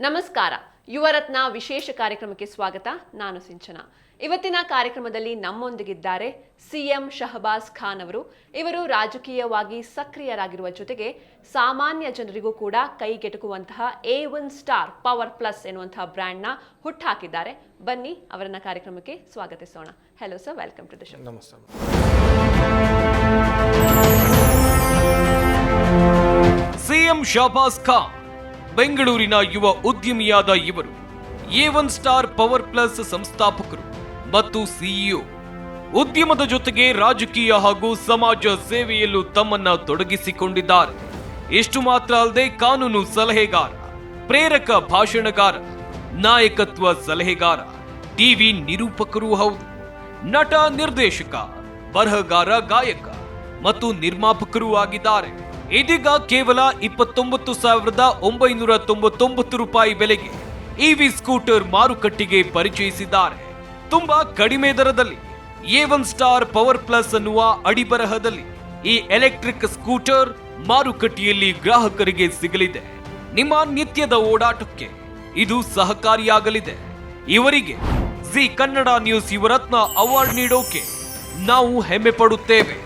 ನಮಸ್ಕಾರ. ಯುವರತ್ನ ವಿಶೇಷ ಕಾರ್ಯಕ್ರಮಕ್ಕೆ ಸ್ವಾಗತ. ನಾನು ಸಿಂಚನ. ಇವತ್ತಿನ ಕಾರ್ಯಕ್ರಮದಲ್ಲಿ ನಮ್ಮೊಂದಿಗಿದ್ದಾರೆ ಸಿಎಂ ಶಹಬಾಜ್ ಖಾನ್ ಅವರು. ಇವರು ರಾಜಕೀಯವಾಗಿ ಸಕ್ರಿಯರಾಗಿರುವ ಜೊತೆಗೆ ಸಾಮಾನ್ಯ ಜನರಿಗೂ ಕೂಡ ಕೈಗೆಟುಕುವಂತಹ A1 ಸ್ಟಾರ್ ಪವರ್ ಪ್ಲಸ್ ಎನ್ನುವಂತಹ ಬ್ರ್ಯಾಂಡ್ನ ಹುಟ್ಟಾಕಿದ್ದಾರೆ. ಬನ್ನಿ ಅವರನ್ನ ಕಾರ್ಯಕ್ರಮಕ್ಕೆ ಸ್ವಾಗತಿಸೋಣ. Hello sir, welcome to the show. ನಮಸ್ತೆ. ಸಿಎಂ ಶಹಬಾಜ್ ಖಾನ್ ಬೆಂಗಳೂರಿನ ಯುವ ಉದ್ಯಮಿಯಾದ ಇವರು A1 ಸ್ಟಾರ್ ಪವರ್ ಪ್ಲಸ್ ಸಂಸ್ಥಾಪಕರು ಮತ್ತು ಸಿಇಒ. ಉದ್ಯಮದ ಜೊತೆಗೆ ರಾಜಕೀಯ ಹಾಗೂ ಸಮಾಜ ಸೇವೆಯಲ್ಲೂ ತಮ್ಮನ್ನ ತೊಡಗಿಸಿಕೊಂಡಿದ್ದಾರೆ. ಇಷ್ಟು ಮಾತ್ರ ಅಲ್ಲದೆ ಕಾನೂನು ಸಲಹೆಗಾರ, ಪ್ರೇರಕ ಭಾಷಣಗಾರ, ನಾಯಕತ್ವ ಸಲಹೆಗಾರ, ಟಿವಿ ನಿರೂಪಕರೂ ಹೌದು, ನಟ, ನಿರ್ದೇಶಕ, ಬರಹಗಾರ, ಗಾಯಕ ಮತ್ತು ನಿರ್ಮಾಪಕರೂ ಆಗಿದ್ದಾರೆ. ಇದೀಗ ಕೇವಲ 29,999 ರೂಪಾಯಿ ಬೆಲೆಗೆ ಇವಿ ಸ್ಕೂಟರ್ ಮಾರುಕಟ್ಟೆಗೆ ಪರಿಚಯಿಸಿದ್ದಾರೆ. ತುಂಬಾ ಕಡಿಮೆ ದರದಲ್ಲಿ A1 ಸ್ಟಾರ್ ಪವರ್ ಪ್ಲಸ್ ಅನ್ನುವ ಅಡಿಬರಹದಲ್ಲಿ ಈ ಎಲೆಕ್ಟ್ರಿಕ್ ಸ್ಕೂಟರ್ ಮಾರುಕಟ್ಟೆಯಲ್ಲಿ ಗ್ರಾಹಕರಿಗೆ ಸಿಗಲಿದೆ. ನಿಮ್ಮ ನಿತ್ಯದ ಓಡಾಟಕ್ಕೆ ಇದು ಸಹಕಾರಿಯಾಗಲಿದೆ. ಇವರಿಗೆ Zee Kannada news Yuvaratna award ನೀಡೋಕೆ ನಾವು ಹೆಮ್ಮೆ ಪಡುತ್ತೇವೆ.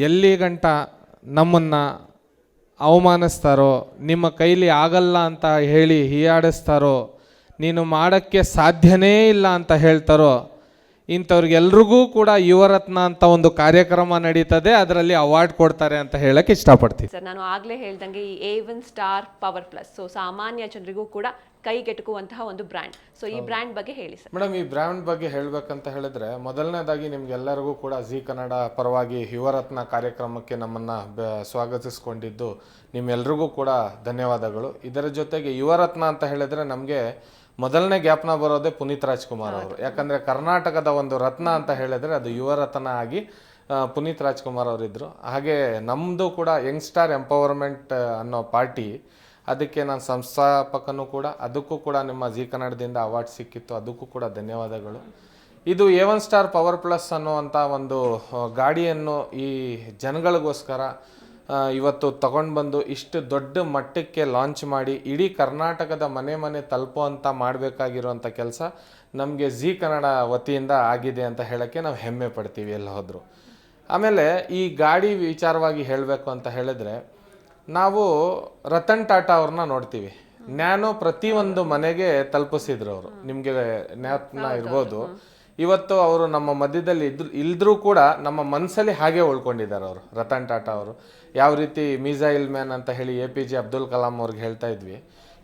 ಎಲ್ಲಿ ಗಂಟ ನಮ್ಮನ್ನು ಅವಮಾನಿಸ್ತಾರೋ, ನಿಮ್ಮ ಕೈಲಿ ಆಗಲ್ಲ ಅಂತ ಹೇಳಿ ಹೀಯಾಡಿಸ್ತಾರೋ, ನೀನು ಮಾಡೋಕ್ಕೆ ಸಾಧ್ಯನೇ ಇಲ್ಲ ಅಂತ ಹೇಳ್ತಾರೋ, ಇಂಥವ್ರಿಗೆಲ್ರಿಗೂ ಕೂಡ ಯುವರತ್ನ ಅಂತ ಒಂದು ಕಾರ್ಯಕ್ರಮ ನಡೀತದೆ, ಅದರಲ್ಲಿ ಅವಾರ್ಡ್ ಕೊಡ್ತಾರೆ ಅಂತ ಹೇಳಕ್ಕೆ ಇಷ್ಟಪಡ್ತೀನಿ. ಸರ್, ನಾನು ಆಗಲೇ ಹೇಳ್ದಂಗೆ ಈ A1 ಸ್ಟಾರ್ ಪವರ್ ಪ್ಲಸ್ ಸಾಮಾನ್ಯ ಜನರಿಗೂ ಕೂಡ ಕೈಗೆಟುಕುವಂತಹ ಒಂದು ಬ್ರ್ಯಾಂಡ್. ಸೊ ಈ ಬ್ರ್ಯಾಂಡ್ ಬಗ್ಗೆ ಹೇಳಿ ಸರ್. ಮೇಡಮ್, ಈ ಬ್ರ್ಯಾಂಡ್ ಬಗ್ಗೆ ಹೇಳಬೇಕಂತ ಹೇಳಿದ್ರೆ, ಮೊದಲನೇದಾಗಿ ನಿಮ್ಗೆಲ್ಲರಿಗೂ ಕೂಡ ಜಿ ಕನ್ನಡ ಪರವಾಗಿ ಯುವರತ್ನ ಕಾರ್ಯಕ್ರಮಕ್ಕೆ ನಮ್ಮನ್ನು ಸ್ವಾಗತಿಸ್ಕೊಂಡಿದ್ದು ನಿಮ್ಮೆಲ್ರಿಗೂ ಕೂಡ ಧನ್ಯವಾದಗಳು. ಇದರ ಜೊತೆಗೆ ಯುವರತ್ನ ಅಂತ ಹೇಳಿದ್ರೆ ನಮಗೆ ಮೊದಲನೇ ಜ್ಞಾಪನ ಬರೋದೇ ಪುನೀತ್ ರಾಜ್ಕುಮಾರ್ ಅವರು. ಯಾಕಂದರೆ ಕರ್ನಾಟಕದ ಒಂದು ರತ್ನ ಅಂತ ಹೇಳಿದ್ರೆ ಅದು ಯುವರತ್ನ ಆಗಿ ಪುನೀತ್ ರಾಜ್ಕುಮಾರ್ ಅವರಿದ್ದರು. ಹಾಗೆ ನಮ್ಮದು ಕೂಡ ಯಂಗ್ಸ್ಟಾರ್ ಎಂಪವರ್ಮೆಂಟ್ ಅನ್ನೋ ಪಾರ್ಟಿ, ಅದಕ್ಕೆ ನಾನು ಸಂಸ್ಥಾಪಕನೂ ಕೂಡ. ಅದಕ್ಕೂ ಕೂಡ ನಿಮ್ಮ ಜಿ ಕನ್ನಡದಿಂದ ಅವಾರ್ಡ್ ಸಿಕ್ಕಿತ್ತು, ಅದಕ್ಕೂ ಕೂಡ ಧನ್ಯವಾದಗಳು. ಇದು A1 ಸ್ಟಾರ್ ಪವರ್ ಪ್ಲಸ್ ಅನ್ನುವಂಥ ಒಂದು ಗಾಡಿಯನ್ನು ಈ ಜನಗಳಿಗೋಸ್ಕರ ಇವತ್ತು ತಗೊಂಡು ಬಂದು ಇಷ್ಟು ದೊಡ್ಡ ಮಟ್ಟಕ್ಕೆ ಲಾಂಚ್ ಮಾಡಿ ಇಡೀ ಕರ್ನಾಟಕದ ಮನೆ ಮನೆ ತಲುಪುವಂಥ ಮಾಡಬೇಕಾಗಿರುವಂಥ ಕೆಲಸ ನಮಗೆ ಜಿ ಕನ್ನಡ ವತಿಯಿಂದ ಆಗಿದೆ ಅಂತ ಹೇಳೋಕ್ಕೆ ನಾವು ಹೆಮ್ಮೆ ಪಡ್ತೀವಿ ಎಲ್ಲ ಹೋದರೂ. ಆಮೇಲೆ ಈ ಗಾಡಿ ವಿಚಾರವಾಗಿ ಹೇಳಬೇಕು ಅಂತ ಹೇಳಿದ್ರೆ, ನಾವು ರತನ್ ಟಾಟಾ ಅವ್ರನ್ನ ನೋಡ್ತೀವಿ. ನ್ಯಾನೋ ಪ್ರತಿಯೊಂದು ಮನೆಗೆ ತಲುಪಿಸಿದ್ರು ಅವರು. ನಿಮಗೆ ಜ್ಞಾಪನ ಇರ್ಬೋದು. ಇವತ್ತು ಅವರು ನಮ್ಮ ಮಧ್ಯದಲ್ಲಿ ಇಲ್ದ್ರೂ ಕೂಡ ನಮ್ಮ ಮನಸ್ಸಲ್ಲಿ ಹಾಗೆ ಉಳ್ಕೊಂಡಿದ್ದಾರೆ ಅವರು, ರತನ್ ಟಾಟಾ ಅವರು. ಯಾವ ರೀತಿ ಮಿಸೈಲ್ ಮ್ಯಾನ್ ಅಂತ ಹೇಳಿ APJ ಅಬ್ದುಲ್ ಕಲಾಂ ಅವ್ರಿಗೆ ಹೇಳ್ತಾ ಇದ್ವಿ,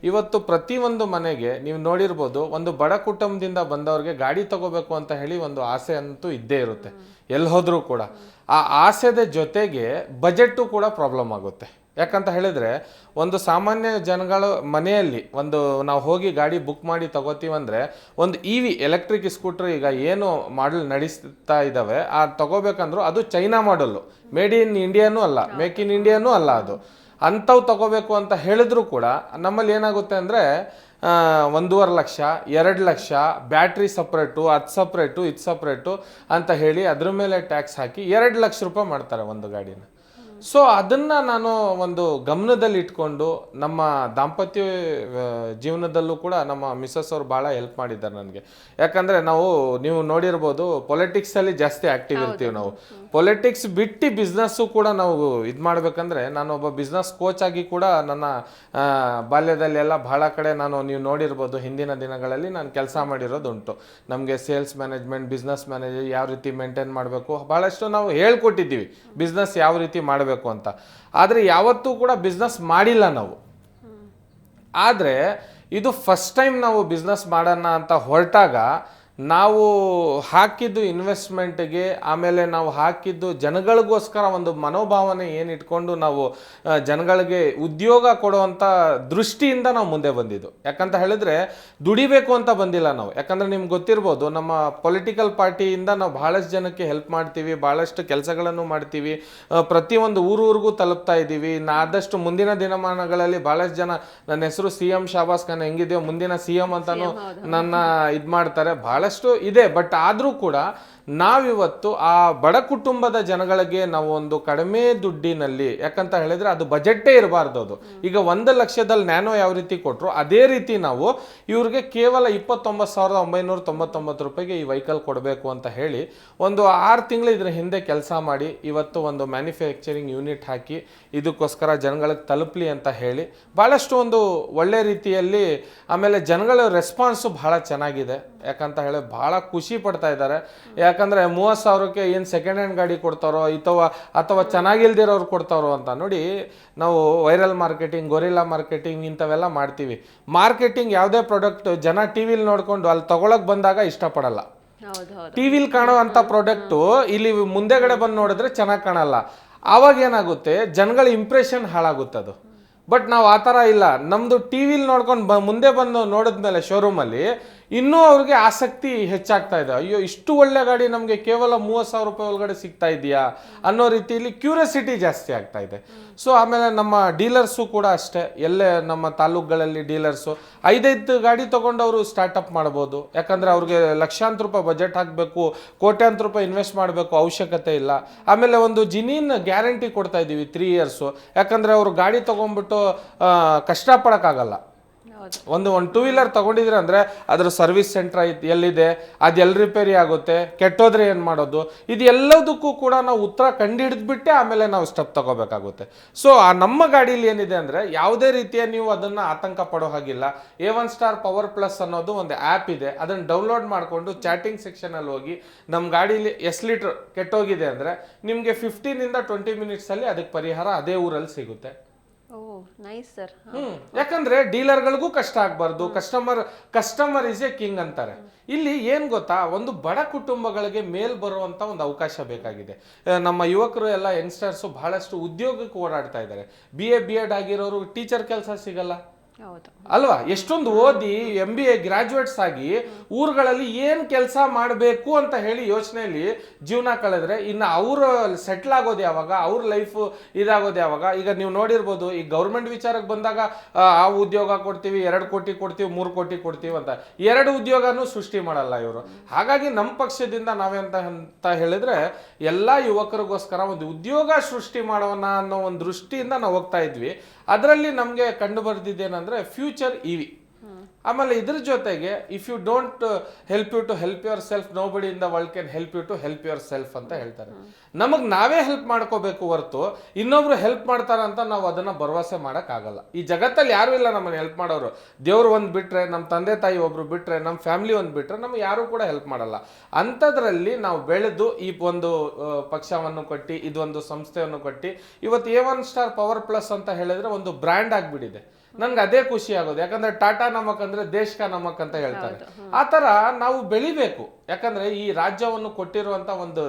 ಇವತ್ತು ಪ್ರತಿಯೊಂದು ಮನೆಗೆ ನೀವು ನೋಡಿರ್ಬೋದು, ಒಂದು ಬಡ ಕುಟುಂಬದಿಂದ ಬಂದವ್ರಿಗೆ ಗಾಡಿ ತಗೋಬೇಕು ಅಂತ ಹೇಳಿ ಒಂದು ಆಸೆ ಅಂತೂ ಇದ್ದೇ ಇರುತ್ತೆ ಎಲ್ಲಿ ಹೋದ್ರೂ ಕೂಡ. ಆ ಆಸೆದ ಜೊತೆಗೆ ಬಜೆಟ್ಟು ಕೂಡ ಪ್ರಾಬ್ಲಮ್ ಆಗುತ್ತೆ. ಯಾಕಂತ ಹೇಳಿದರೆ, ಒಂದು ಸಾಮಾನ್ಯ ಜನಗಳ ಮನೆಯಲ್ಲಿ ಒಂದು ನಾವು ಹೋಗಿ ಗಾಡಿ ಬುಕ್ ಮಾಡಿ ತಗೋತೀವಂದರೆ, ಒಂದು EV ಎಲೆಕ್ಟ್ರಿಕ್ ಸ್ಕೂಟ್ರ್ ಈಗ ಏನು ಮಾಡಲ್ ನಡೆಸ್ತಾ ಇದ್ದಾವೆ, ಆ ತಗೋಬೇಕಂದ್ರೂ ಅದು ಚೈನಾ ಮಾಡಲ್ಲು, ಮೇಡ್ ಇನ್ ಇಂಡಿಯಾನೂ ಅಲ್ಲ, ಮೇಕ್ ಇನ್ ಇಂಡಿಯಾನೂ ಅಲ್ಲ. ಅದು ಅಂಥವು ತಗೋಬೇಕು ಅಂತ ಹೇಳಿದ್ರು ಕೂಡ ನಮ್ಮಲ್ಲಿ ಏನಾಗುತ್ತೆ ಅಂದರೆ 1.5 ಲಕ್ಷ, 2 ಲಕ್ಷ, ಬ್ಯಾಟ್ರಿ ಸಪ್ರೇಟು, ಅದು ಸಪ್ರೇಟು, ಇದು ಸಪ್ರೇಟು ಅಂತ ಹೇಳಿ ಅದ್ರ ಮೇಲೆ ಟ್ಯಾಕ್ಸ್ ಹಾಕಿ 2 ಲಕ್ಷ ರೂಪಾಯಿ ಮಾಡ್ತಾರೆ ಒಂದು ಗಾಡಿನ. ಸೊ ಅದನ್ನು ನಾನು ಒಂದು ಗಮನದಲ್ಲಿ ಇಟ್ಕೊಂಡು ನಮ್ಮ ದಾಂಪತ್ಯ ಜೀವನದಲ್ಲೂ ಕೂಡ ನಮ್ಮ ಮಿಸ್ಸಸ್ ಅವರು ಭಾಳ ಹೆಲ್ಪ್ ಮಾಡಿದ್ದಾರೆ ನನಗೆ. ಯಾಕಂದರೆ ನೀವು ನೋಡಿರ್ಬೋದು, ಪೊಲಿಟಿಕ್ಸಲ್ಲಿ ಜಾಸ್ತಿ ಆ್ಯಕ್ಟಿವ್ ಇರ್ತೀವಿ ನಾವು. ಪೊಲಿಟಿಕ್ಸ್ ಬಿಟ್ಟು ಬಿಸ್ನೆಸ್ಸು ಕೂಡ ನಾವು ಇದು ಮಾಡಬೇಕಂದ್ರೆ, ನಾನೊಬ್ಬ ಬಿಸ್ನೆಸ್ ಕೋಚ್ ಆಗಿ ಕೂಡ ನನ್ನ ಬಾಲ್ಯದಲ್ಲಿ ಎಲ್ಲ ಭಾಳ ಕಡೆ ನೀವು ನೋಡಿರ್ಬೋದು, ಹಿಂದಿನ ದಿನಗಳಲ್ಲಿ ನಾನು ಕೆಲಸ ಮಾಡಿರೋದುಂಟು. ನಮಗೆ ಸೇಲ್ಸ್ ಮ್ಯಾನೇಜ್ಮೆಂಟ್, ಬಿಸ್ನೆಸ್ ಮ್ಯಾನೇಜರ್ ಯಾವ ರೀತಿ ಮೇಂಟೈನ್ ಮಾಡಬೇಕು, ಭಾಳಷ್ಟು ನಾವು ಹೇಳ್ಕೊಟ್ಟಿದ್ದೀವಿ ಬಿಸ್ನೆಸ್ ಯಾವ ರೀತಿ ಮಾಡಬೇಕು ಅಂತ. ಆದರೆ ಯಾವತ್ತೂ ಕೂಡ ಬಿಸ್ನೆಸ್ ಮಾಡಿಲ್ಲ ನಾವು. ಆದರೆ ಇದು ಫಸ್ಟ್ ಟೈಮ್ ನಾವು ಬಿಸ್ನೆಸ್ ಮಾಡೋಣ ಅಂತ ಹೊರಟಾಗ ನಾವು ಹಾಕಿದ್ದು ಇನ್ವೆಸ್ಟ್ಮೆಂಟ್ಗೆ, ಆಮೇಲೆ ನಾವು ಹಾಕಿದ್ದು ಜನಗಳಿಗೋಸ್ಕರ ಒಂದು ಮನೋಭಾವನೆ ಏನಿಟ್ಕೊಂಡು ನಾವು ಜನಗಳಿಗೆ ಉದ್ಯೋಗ ಕೊಡುವಂಥ ದೃಷ್ಟಿಯಿಂದ ನಾವು ಮುಂದೆ ಬಂದಿದ್ದು. ಯಾಕಂತ ಹೇಳಿದ್ರೆ ದುಡಿಬೇಕು ಅಂತ ಬಂದಿಲ್ಲ ನಾವು. ಯಾಕಂದ್ರೆ ನಿಮ್ಗೆ ಗೊತ್ತಿರ್ಬೋದು, ನಮ್ಮ ಪೊಲಿಟಿಕಲ್ ಪಾರ್ಟಿಯಿಂದ ನಾವು ಬಹಳಷ್ಟು ಜನಕ್ಕೆ ಹೆಲ್ಪ್ ಮಾಡ್ತೀವಿ, ಬಹಳಷ್ಟು ಕೆಲಸಗಳನ್ನು ಮಾಡ್ತೀವಿ, ಪ್ರತಿಯೊಂದು ಊರೂರಿಗೂ ತಲುಪ್ತಾ ಇದ್ದೀವಿ. ಆದಷ್ಟು ಮುಂದಿನ ದಿನಮಾನಗಳಲ್ಲಿ ಬಹಳಷ್ಟು ಜನ ನನ್ನ ಹೆಸರು CM ಶಹಬಾಸ್ ಖಾನ್ ಹೆಂಗಿದೆಯೋ ಮುಂದಿನ CM ಅಂತಾನು ನನ್ನ ಇದು ಮಾಡ್ತಾರೆ, ಬಹಳಷ್ಟು ಇದೆ. ಬಟ್ ಆದರೂ ಕೂಡ ನಾವಿವತ್ತು ಆ ಬಡ ಕುಟುಂಬದ ಜನಗಳಿಗೆ ನಾವು ಒಂದು ಕಡಿಮೆ ದುಡ್ಡಿನಲ್ಲಿ, ಯಾಕಂತ ಹೇಳಿದ್ರೆ ಅದು ಬಜೆಟ್ಟೇ ಇರಬಾರ್ದು. ಅದು ಈಗ 1 ಲಕ್ಷದಲ್ಲಿ ನ್ಯಾನೋ ಯಾವ ರೀತಿ ಕೊಟ್ಟರು ಅದೇ ರೀತಿ ನಾವು ಇವ್ರಿಗೆ ಕೇವಲ 29,999 ರೂಪಾಯಿಗೆ ಈ ವೆಹಿಕಲ್ ಕೊಡಬೇಕು ಅಂತ ಹೇಳಿ ಒಂದು 6 ತಿಂಗಳು ಇದ್ರ ಹಿಂದೆ ಕೆಲಸ ಮಾಡಿ ಇವತ್ತು ಒಂದು ಮ್ಯಾನುಫ್ಯಾಕ್ಚರಿಂಗ್ ಯೂನಿಟ್ ಹಾಕಿ ಇದಕ್ಕೋಸ್ಕರ ಜನಗಳಿಗೆ ತಲುಪಲಿ ಅಂತ ಹೇಳಿ ಭಾಳಷ್ಟು ಒಂದು ಒಳ್ಳೆ ರೀತಿಯಲ್ಲಿ, ಆಮೇಲೆ ಜನಗಳ ರೆಸ್ಪಾನ್ಸು ಬಹಳ ಚೆನ್ನಾಗಿದೆ. ಯಾಕಂತ ಹೇಳಿ ಭಾಳ ಖುಷಿ ಪಡ್ತಾ ಇದ್ದಾರೆ. ಯಾಕಂದರೆ 30,000ಕ್ಕೆ ಏನು ಸೆಕೆಂಡ್ ಹ್ಯಾಂಡ್ ಗಾಡಿ ಕೊಡ್ತಾರೋ ಅಥವಾ ಚೆನ್ನಾಗಿಲ್ದಿರೋರು ಕೊಡ್ತಾರೋ ಅಂತ ನೋಡಿ. ನಾವು ವೈರಲ್ ಮಾರ್ಕೆಟಿಂಗ್, ಗೊರಿಲ್ಲಾ ಮಾರ್ಕೆಟಿಂಗ್ ಇಂಥವೆಲ್ಲ ಮಾಡ್ತೀವಿ. ಮಾರ್ಕೆಟಿಂಗ್ ಯಾವುದೇ ಪ್ರಾಡಕ್ಟ್ ಜನ ಟಿವಿಲಿ ನೋಡ್ಕೊಂಡು ಅಲ್ಲಿ ತಗೊಳಕ್ ಬಂದಾಗ ಇಷ್ಟಪಡಲ್ಲ. ಟಿವಿಲಿ ಕಾಣೋ ಅಂಥ ಪ್ರಾಡಕ್ಟು ಇಲ್ಲಿ ಮುಂದೆಗಡೆ ಬಂದು ನೋಡಿದ್ರೆ ಚೆನ್ನಾಗಿ ಕಾಣಲ್ಲ. ಆವಾಗ ಏನಾಗುತ್ತೆ, ಜನಗಳ ಇಂಪ್ರೆಷನ್ ಹಾಳಾಗುತ್ತದು. ಬಟ್ ನಾವು ಆ ಥರ ಇಲ್ಲ. ನಮ್ಮದು ಟಿವಿಲಿ ನೋಡ್ಕೊಂಡು ಮುಂದೆ ಬಂದು ನೋಡಿದ್ಮೇಲೆ ಶೋರೂಮಲ್ಲಿ ಇನ್ನೂ ಅವ್ರಿಗೆ ಆಸಕ್ತಿ ಹೆಚ್ಚಾಗ್ತಾ ಇದೆ. ಅಯ್ಯೋ, ಇಷ್ಟು ಒಳ್ಳೆ ಗಾಡಿ ನಮಗೆ ಕೇವಲ 30,000 ರೂಪಾಯಿ ಒಳಗಡೆ ಸಿಗ್ತಾ ಇದೆಯಾ ಅನ್ನೋ ರೀತಿಯಲ್ಲಿ ಕ್ಯೂರಿಯಾಸಿಟಿ ಜಾಸ್ತಿ ಆಗ್ತಾ ಇದೆ. ಸೊ ಆಮೇಲೆ ನಮ್ಮ ಡೀಲರ್ಸು ಕೂಡ ಅಷ್ಟೇ, ಎಲ್ಲೇ ನಮ್ಮ ತಾಲೂಕುಗಳಲ್ಲಿ ಡೀಲರ್ಸು 5 ಗಾಡಿ ತೊಗೊಂಡವರು ಸ್ಟಾರ್ಟಪ್ ಮಾಡ್ಬೋದು. ಯಾಕಂದರೆ ಅವ್ರಿಗೆ ಲಕ್ಷಾಂತರ ರೂಪಾಯಿ ಬಜೆಟ್ ಹಾಕಬೇಕು, ಕೋಟ್ಯಾಂತರ ರೂಪಾಯಿ ಇನ್ವೆಸ್ಟ್ ಮಾಡಬೇಕು ಅವಶ್ಯಕತೆ ಇಲ್ಲ. ಆಮೇಲೆ ಒಂದು ಜಿನೀನ್ ಗ್ಯಾರಂಟಿ ಕೊಡ್ತಾ ಇದ್ದೀವಿ 3 ಇಯರ್ಸು. ಯಾಕಂದರೆ ಅವರು ಗಾಡಿ ತೊಗೊಂಡ್ಬಿಟ್ಟು ಕಷ್ಟಪಡೋಕ್ಕಾಗಲ್ಲ. ಒಂದು 2 ವೀಲರ್ ತಗೊಂಡಿದ್ರೆ ಅಂದರೆ ಅದರ ಸರ್ವಿಸ್ ಸೆಂಟರ್ ಎಲ್ಲಿದೆ, ಅದು ಎಲ್ಲಿ ರಿಪೇರಿ ಆಗುತ್ತೆ, ಕೆಟ್ಟೋದ್ರೆ ಏನು ಮಾಡೋದು, ಇದು ಎಲ್ಲದಕ್ಕೂ ಕೂಡ ನಾವು ಉತ್ತರ ಕಂಡುಹಿಡಿದ್ಬಿಟ್ಟೆ ಆಮೇಲೆ ನಾವು ಸ್ಟೆಪ್ ತಗೋಬೇಕಾಗುತ್ತೆ. ಸೊ ಆ ನಮ್ಮ ಗಾಡೀಲಿ ಏನಿದೆ ಅಂದರೆ ಯಾವುದೇ ರೀತಿಯ ನೀವು ಅದನ್ನು ಆತಂಕ ಪಡೋ ಹಾಗಿಲ್ಲ. A1 ಸ್ಟಾರ್ ಪವರ್ ಪ್ಲಸ್ ಅನ್ನೋದು ಒಂದು ಆ್ಯಪ್ ಇದೆ. ಅದನ್ನು ಡೌನ್ಲೋಡ್ ಮಾಡಿಕೊಂಡು ಚಾಟಿಂಗ್ ಸೆಕ್ಷನಲ್ಲಿ ಹೋಗಿ ನಮ್ಮ ಗಾಡೀಲಿ ಎಷ್ಟು ಲೀಟ್ರ್ ಕೆಟ್ಟೋಗಿದೆ ಅಂದರೆ ನಿಮಗೆ 15 to 20 ಮಿನಿಟ್ಸಲ್ಲಿ ಅದಕ್ಕೆ ಪರಿಹಾರ ಅದೇ ಊರಲ್ಲಿ ಸಿಗುತ್ತೆ. ಯಾಕಂದ್ರೆ ಡೀಲರ್ಗಳಿಗೂ ಕಷ್ಟ ಆಗ್ಬಾರ್ದು. ಕಸ್ಟಮರ್ ಇಸ್ ಎ ಕಿಂಗ್ ಅಂತಾರೆ. ಇಲ್ಲಿ ಏನ್ ಗೊತ್ತಾ, ಒಂದು ಬಡ ಕುಟುಂಬಗಳಿಗೆ ಮೇಲ್ ಬರುವಂತ ಒಂದು ಅವಕಾಶ ಬೇಕಾಗಿದೆ. ನಮ್ಮ ಯುವಕರು ಎಲ್ಲ ಯಂಗ್ಸ್ಟರ್ಸು ಬಹಳಷ್ಟು ಉದ್ಯೋಗಕ್ಕೆ ಓಡಾಡ್ತಾ ಇದ್ದಾರೆ. BA ಆಗಿರೋರು ಟೀಚರ್ ಕೆಲಸ ಸಿಗಲ್ಲ ಅಲ್ವಾ? ಎಷ್ಟೊಂದು ಓದಿ MBA ಗ್ರಾಜುಯೇಟ್ಸ್ ಆಗಿ ಊರುಗಳಲ್ಲಿ ಏನ್ ಕೆಲಸ ಮಾಡಬೇಕು ಅಂತ ಹೇಳಿ ಯೋಚನೆಯಲ್ಲಿ ಜೀವನ ಕಳೆದ್ರೆ ಇನ್ನು ಅವರು ಸೆಟ್ಲ್ ಆಗೋದು ಯಾವಾಗ, ಅವ್ರ ಲೈಫ್ ಇದಾಗೋದು ಯಾವಾಗ? ಈಗ ನೀವು ನೋಡಿರ್ಬೋದು, ಈ ಗೌರ್ಮೆಂಟ್ ವಿಚಾರಕ್ಕೆ ಬಂದಾಗ ಆ ಉದ್ಯೋಗ ಕೊಡ್ತೀವಿ, 2 ಕೋಟಿ ಕೊಡ್ತೀವಿ, 3 ಕೋಟಿ ಕೊಡ್ತೀವಿ ಅಂತ 2 ಉದ್ಯೋಗನೂ ಸೃಷ್ಟಿ ಮಾಡಲ್ಲ ಇವರು. ಹಾಗಾಗಿ ನಮ್ಮ ಪಕ್ಷದಿಂದ ನಾವೆಂತ ಹೇಳಿದ್ರೆ ಎಲ್ಲ ಯುವಕರಿಗೋಸ್ಕರ ಒಂದು ಉದ್ಯೋಗ ಸೃಷ್ಟಿ ಮಾಡೋಣ ಅನ್ನೋ ಒಂದು ದೃಷ್ಟಿಯಿಂದ ನಾವು ಹೋಗ್ತಾ ಇದ್ವಿ. ಅದರಲ್ಲಿ ನಮಗೆ ಕಂಡು ಬರ್ದಿದ್ದೇನೆಂದ್ರೆ ಫ್ಯೂಚರ್ EV. ಆಮೇಲೆ ಇದ್ರ ಜೊತೆಗೆ if you don't help you to help yourself, nobody in the world can help you to help yourself ಅಂತ ಹೇಳ್ತಾರೆ. ನಮಗೆ ನಾವೇ ಹೆಲ್ಪ್ ಮಾಡ್ಕೋಬೇಕು ಹೊರತು ಇನ್ನೊಬ್ರು ಹೆಲ್ಪ್ ಮಾಡ್ತಾರಂತ ನಾವು ಅದನ್ನ ಭರವಸೆ ಮಾಡೋಕ್ಕಾಗಲ್ಲ. ಈ ಜಗತ್ತಲ್ಲಿ ಯಾರು ಇಲ್ಲ ನಮ್ಮನ್ನು ಹೆಲ್ಪ್ ಮಾಡೋರು. ದೇವ್ರು ಒಂದು ಬಿಟ್ರೆ, ನಮ್ಮ ತಂದೆ ತಾಯಿ ಒಬ್ರು ಬಿಟ್ರೆ, ನಮ್ಮ ಫ್ಯಾಮಿಲಿ ಒಂದು ಬಿಟ್ರೆ ನಮ್ಗೆ ಯಾರು ಕೂಡ ಹೆಲ್ಪ್ ಮಾಡಲ್ಲ. ಅಂಥದ್ರಲ್ಲಿ ನಾವು ಬೆಳೆದು ಈ ಒಂದು ಪಕ್ಷವನ್ನು ಕಟ್ಟಿ, ಇದೊಂದು ಸಂಸ್ಥೆಯನ್ನು ಕಟ್ಟಿ ಇವತ್ತು A1 ಸ್ಟಾರ್ ಪವರ್ ಪ್ಲಸ್ ಅಂತ ಹೇಳಿದ್ರೆ ಒಂದು ಬ್ರ್ಯಾಂಡ್ ಆಗಿಬಿಟ್ಟಿದೆ. ನನ್ಗೆ ಅದೇ ಖುಷಿ ಆಗೋದು. ಯಾಕಂದ್ರೆ ಟಾಟಾ ನಮಕ್ ಅಂದ್ರೆ ದೇಶ್ ಕಾ ನಮಕ್ ಅಂತ ಹೇಳ್ತಾರೆ. ಆ ತರ ನಾವು ಬೆಳಿಬೇಕು. ಯಾಕಂದ್ರೆ ಈ ರಾಜ್ಯವನ್ನು ಕೊಟ್ಟಿರುವಂತ ಒಂದು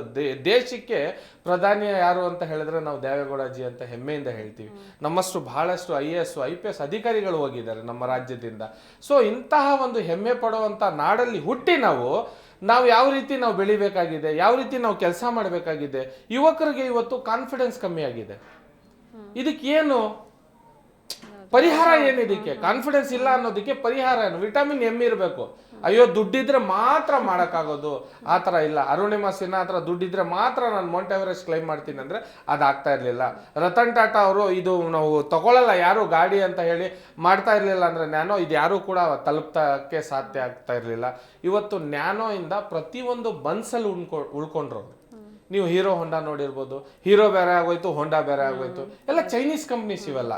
ದೇಶಕ್ಕೆ ಪ್ರಧಾನಿ ಯಾರು ಅಂತ ಹೇಳಿದ್ರೆ ನಾವು ದೇವೇಗೌಡಜಿ ಅಂತ ಹೆಮ್ಮೆಯಿಂದ ಹೇಳ್ತೀವಿ. ನಮ್ಮಷ್ಟು ಬಹಳಷ್ಟು IAS IPS ಅಧಿಕಾರಿಗಳು ಹೋಗಿದ್ದಾರೆ ನಮ್ಮ ರಾಜ್ಯದಿಂದ. ಸೊ ಇಂತಹ ಒಂದು ಹೆಮ್ಮೆ ಪಡುವಂತ ನಾಡಲ್ಲಿ ಹುಟ್ಟಿ ನಾವು ಯಾವ ರೀತಿ ನಾವು ಬೆಳಿಬೇಕಾಗಿದೆ, ಯಾವ ರೀತಿ ನಾವು ಕೆಲಸ ಮಾಡಬೇಕಾಗಿದೆ. ಯುವಕರಿಗೆ ಇವತ್ತು ಕಾನ್ಫಿಡೆನ್ಸ್ ಕಮ್ಮಿ ಆಗಿದೆ. ಇದಕ್ಕೇನು ಪರಿಹಾರ ಏನಿದಕ್ಕೆ? ಕಾನ್ಫಿಡೆನ್ಸ್ ಇಲ್ಲ ಅನ್ನೋದಕ್ಕೆ ಪರಿಹಾರ ಏನು? ವಿಟಮಿನ್ M ಇರಬೇಕು. ಅಯ್ಯೋ ದುಡ್ಡಿದ್ರೆ ಮಾತ್ರ ಮಾಡೋಕ್ಕಾಗೋದು ಆ ಥರ ಇಲ್ಲ. ಅರುಣಿಮಾ ಸಿನ್ಹಾ ಹತ್ರ ದುಡ್ಡಿದ್ರೆ ಮಾತ್ರ ನಾನು ಮೌಂಟ್ ಎವರೆಸ್ಟ್ ಕ್ಲೈಮ್ ಮಾಡ್ತೀನಿ ಅಂದರೆ ಅದಾಗ್ತಾ ಇರಲಿಲ್ಲ. ರತನ್ ಟಾಟಾ ಅವರು ಇದು ನಾವು ತಗೊಳ್ಳಲ್ಲ ಯಾರು ಗಾಡಿ ಅಂತ ಹೇಳಿ ಮಾಡ್ತಾ ಇರಲಿಲ್ಲ ಅಂದರೆ ನ್ಯಾನೋ ಇದು ಯಾರೂ ಕೂಡ ತಲುಪ್ತಕ್ಕೆ ಸಾಧ್ಯ ಆಗ್ತಾ ಇರಲಿಲ್ಲ. ಇವತ್ತು ನ್ಯಾನೋ ಇಂದ ಪ್ರತಿಯೊಂದು ಬನ್ಸಲ್ಲಿ ಉಳ್ಕೊಂಡ್ರು. ನೀವು ಹೀರೋ ಹೊಂಡಾ ನೋಡಿರ್ಬೋದು. ಹೀರೋ ಬೇರೆ ಆಗೋಯ್ತು, ಹೊಂಡಾ ಬೇರೆ ಆಗೋಯ್ತು. ಎಲ್ಲ ಚೈನೀಸ್ ಕಂಪ್ನೀಸ್ ಇವೆಲ್ಲ.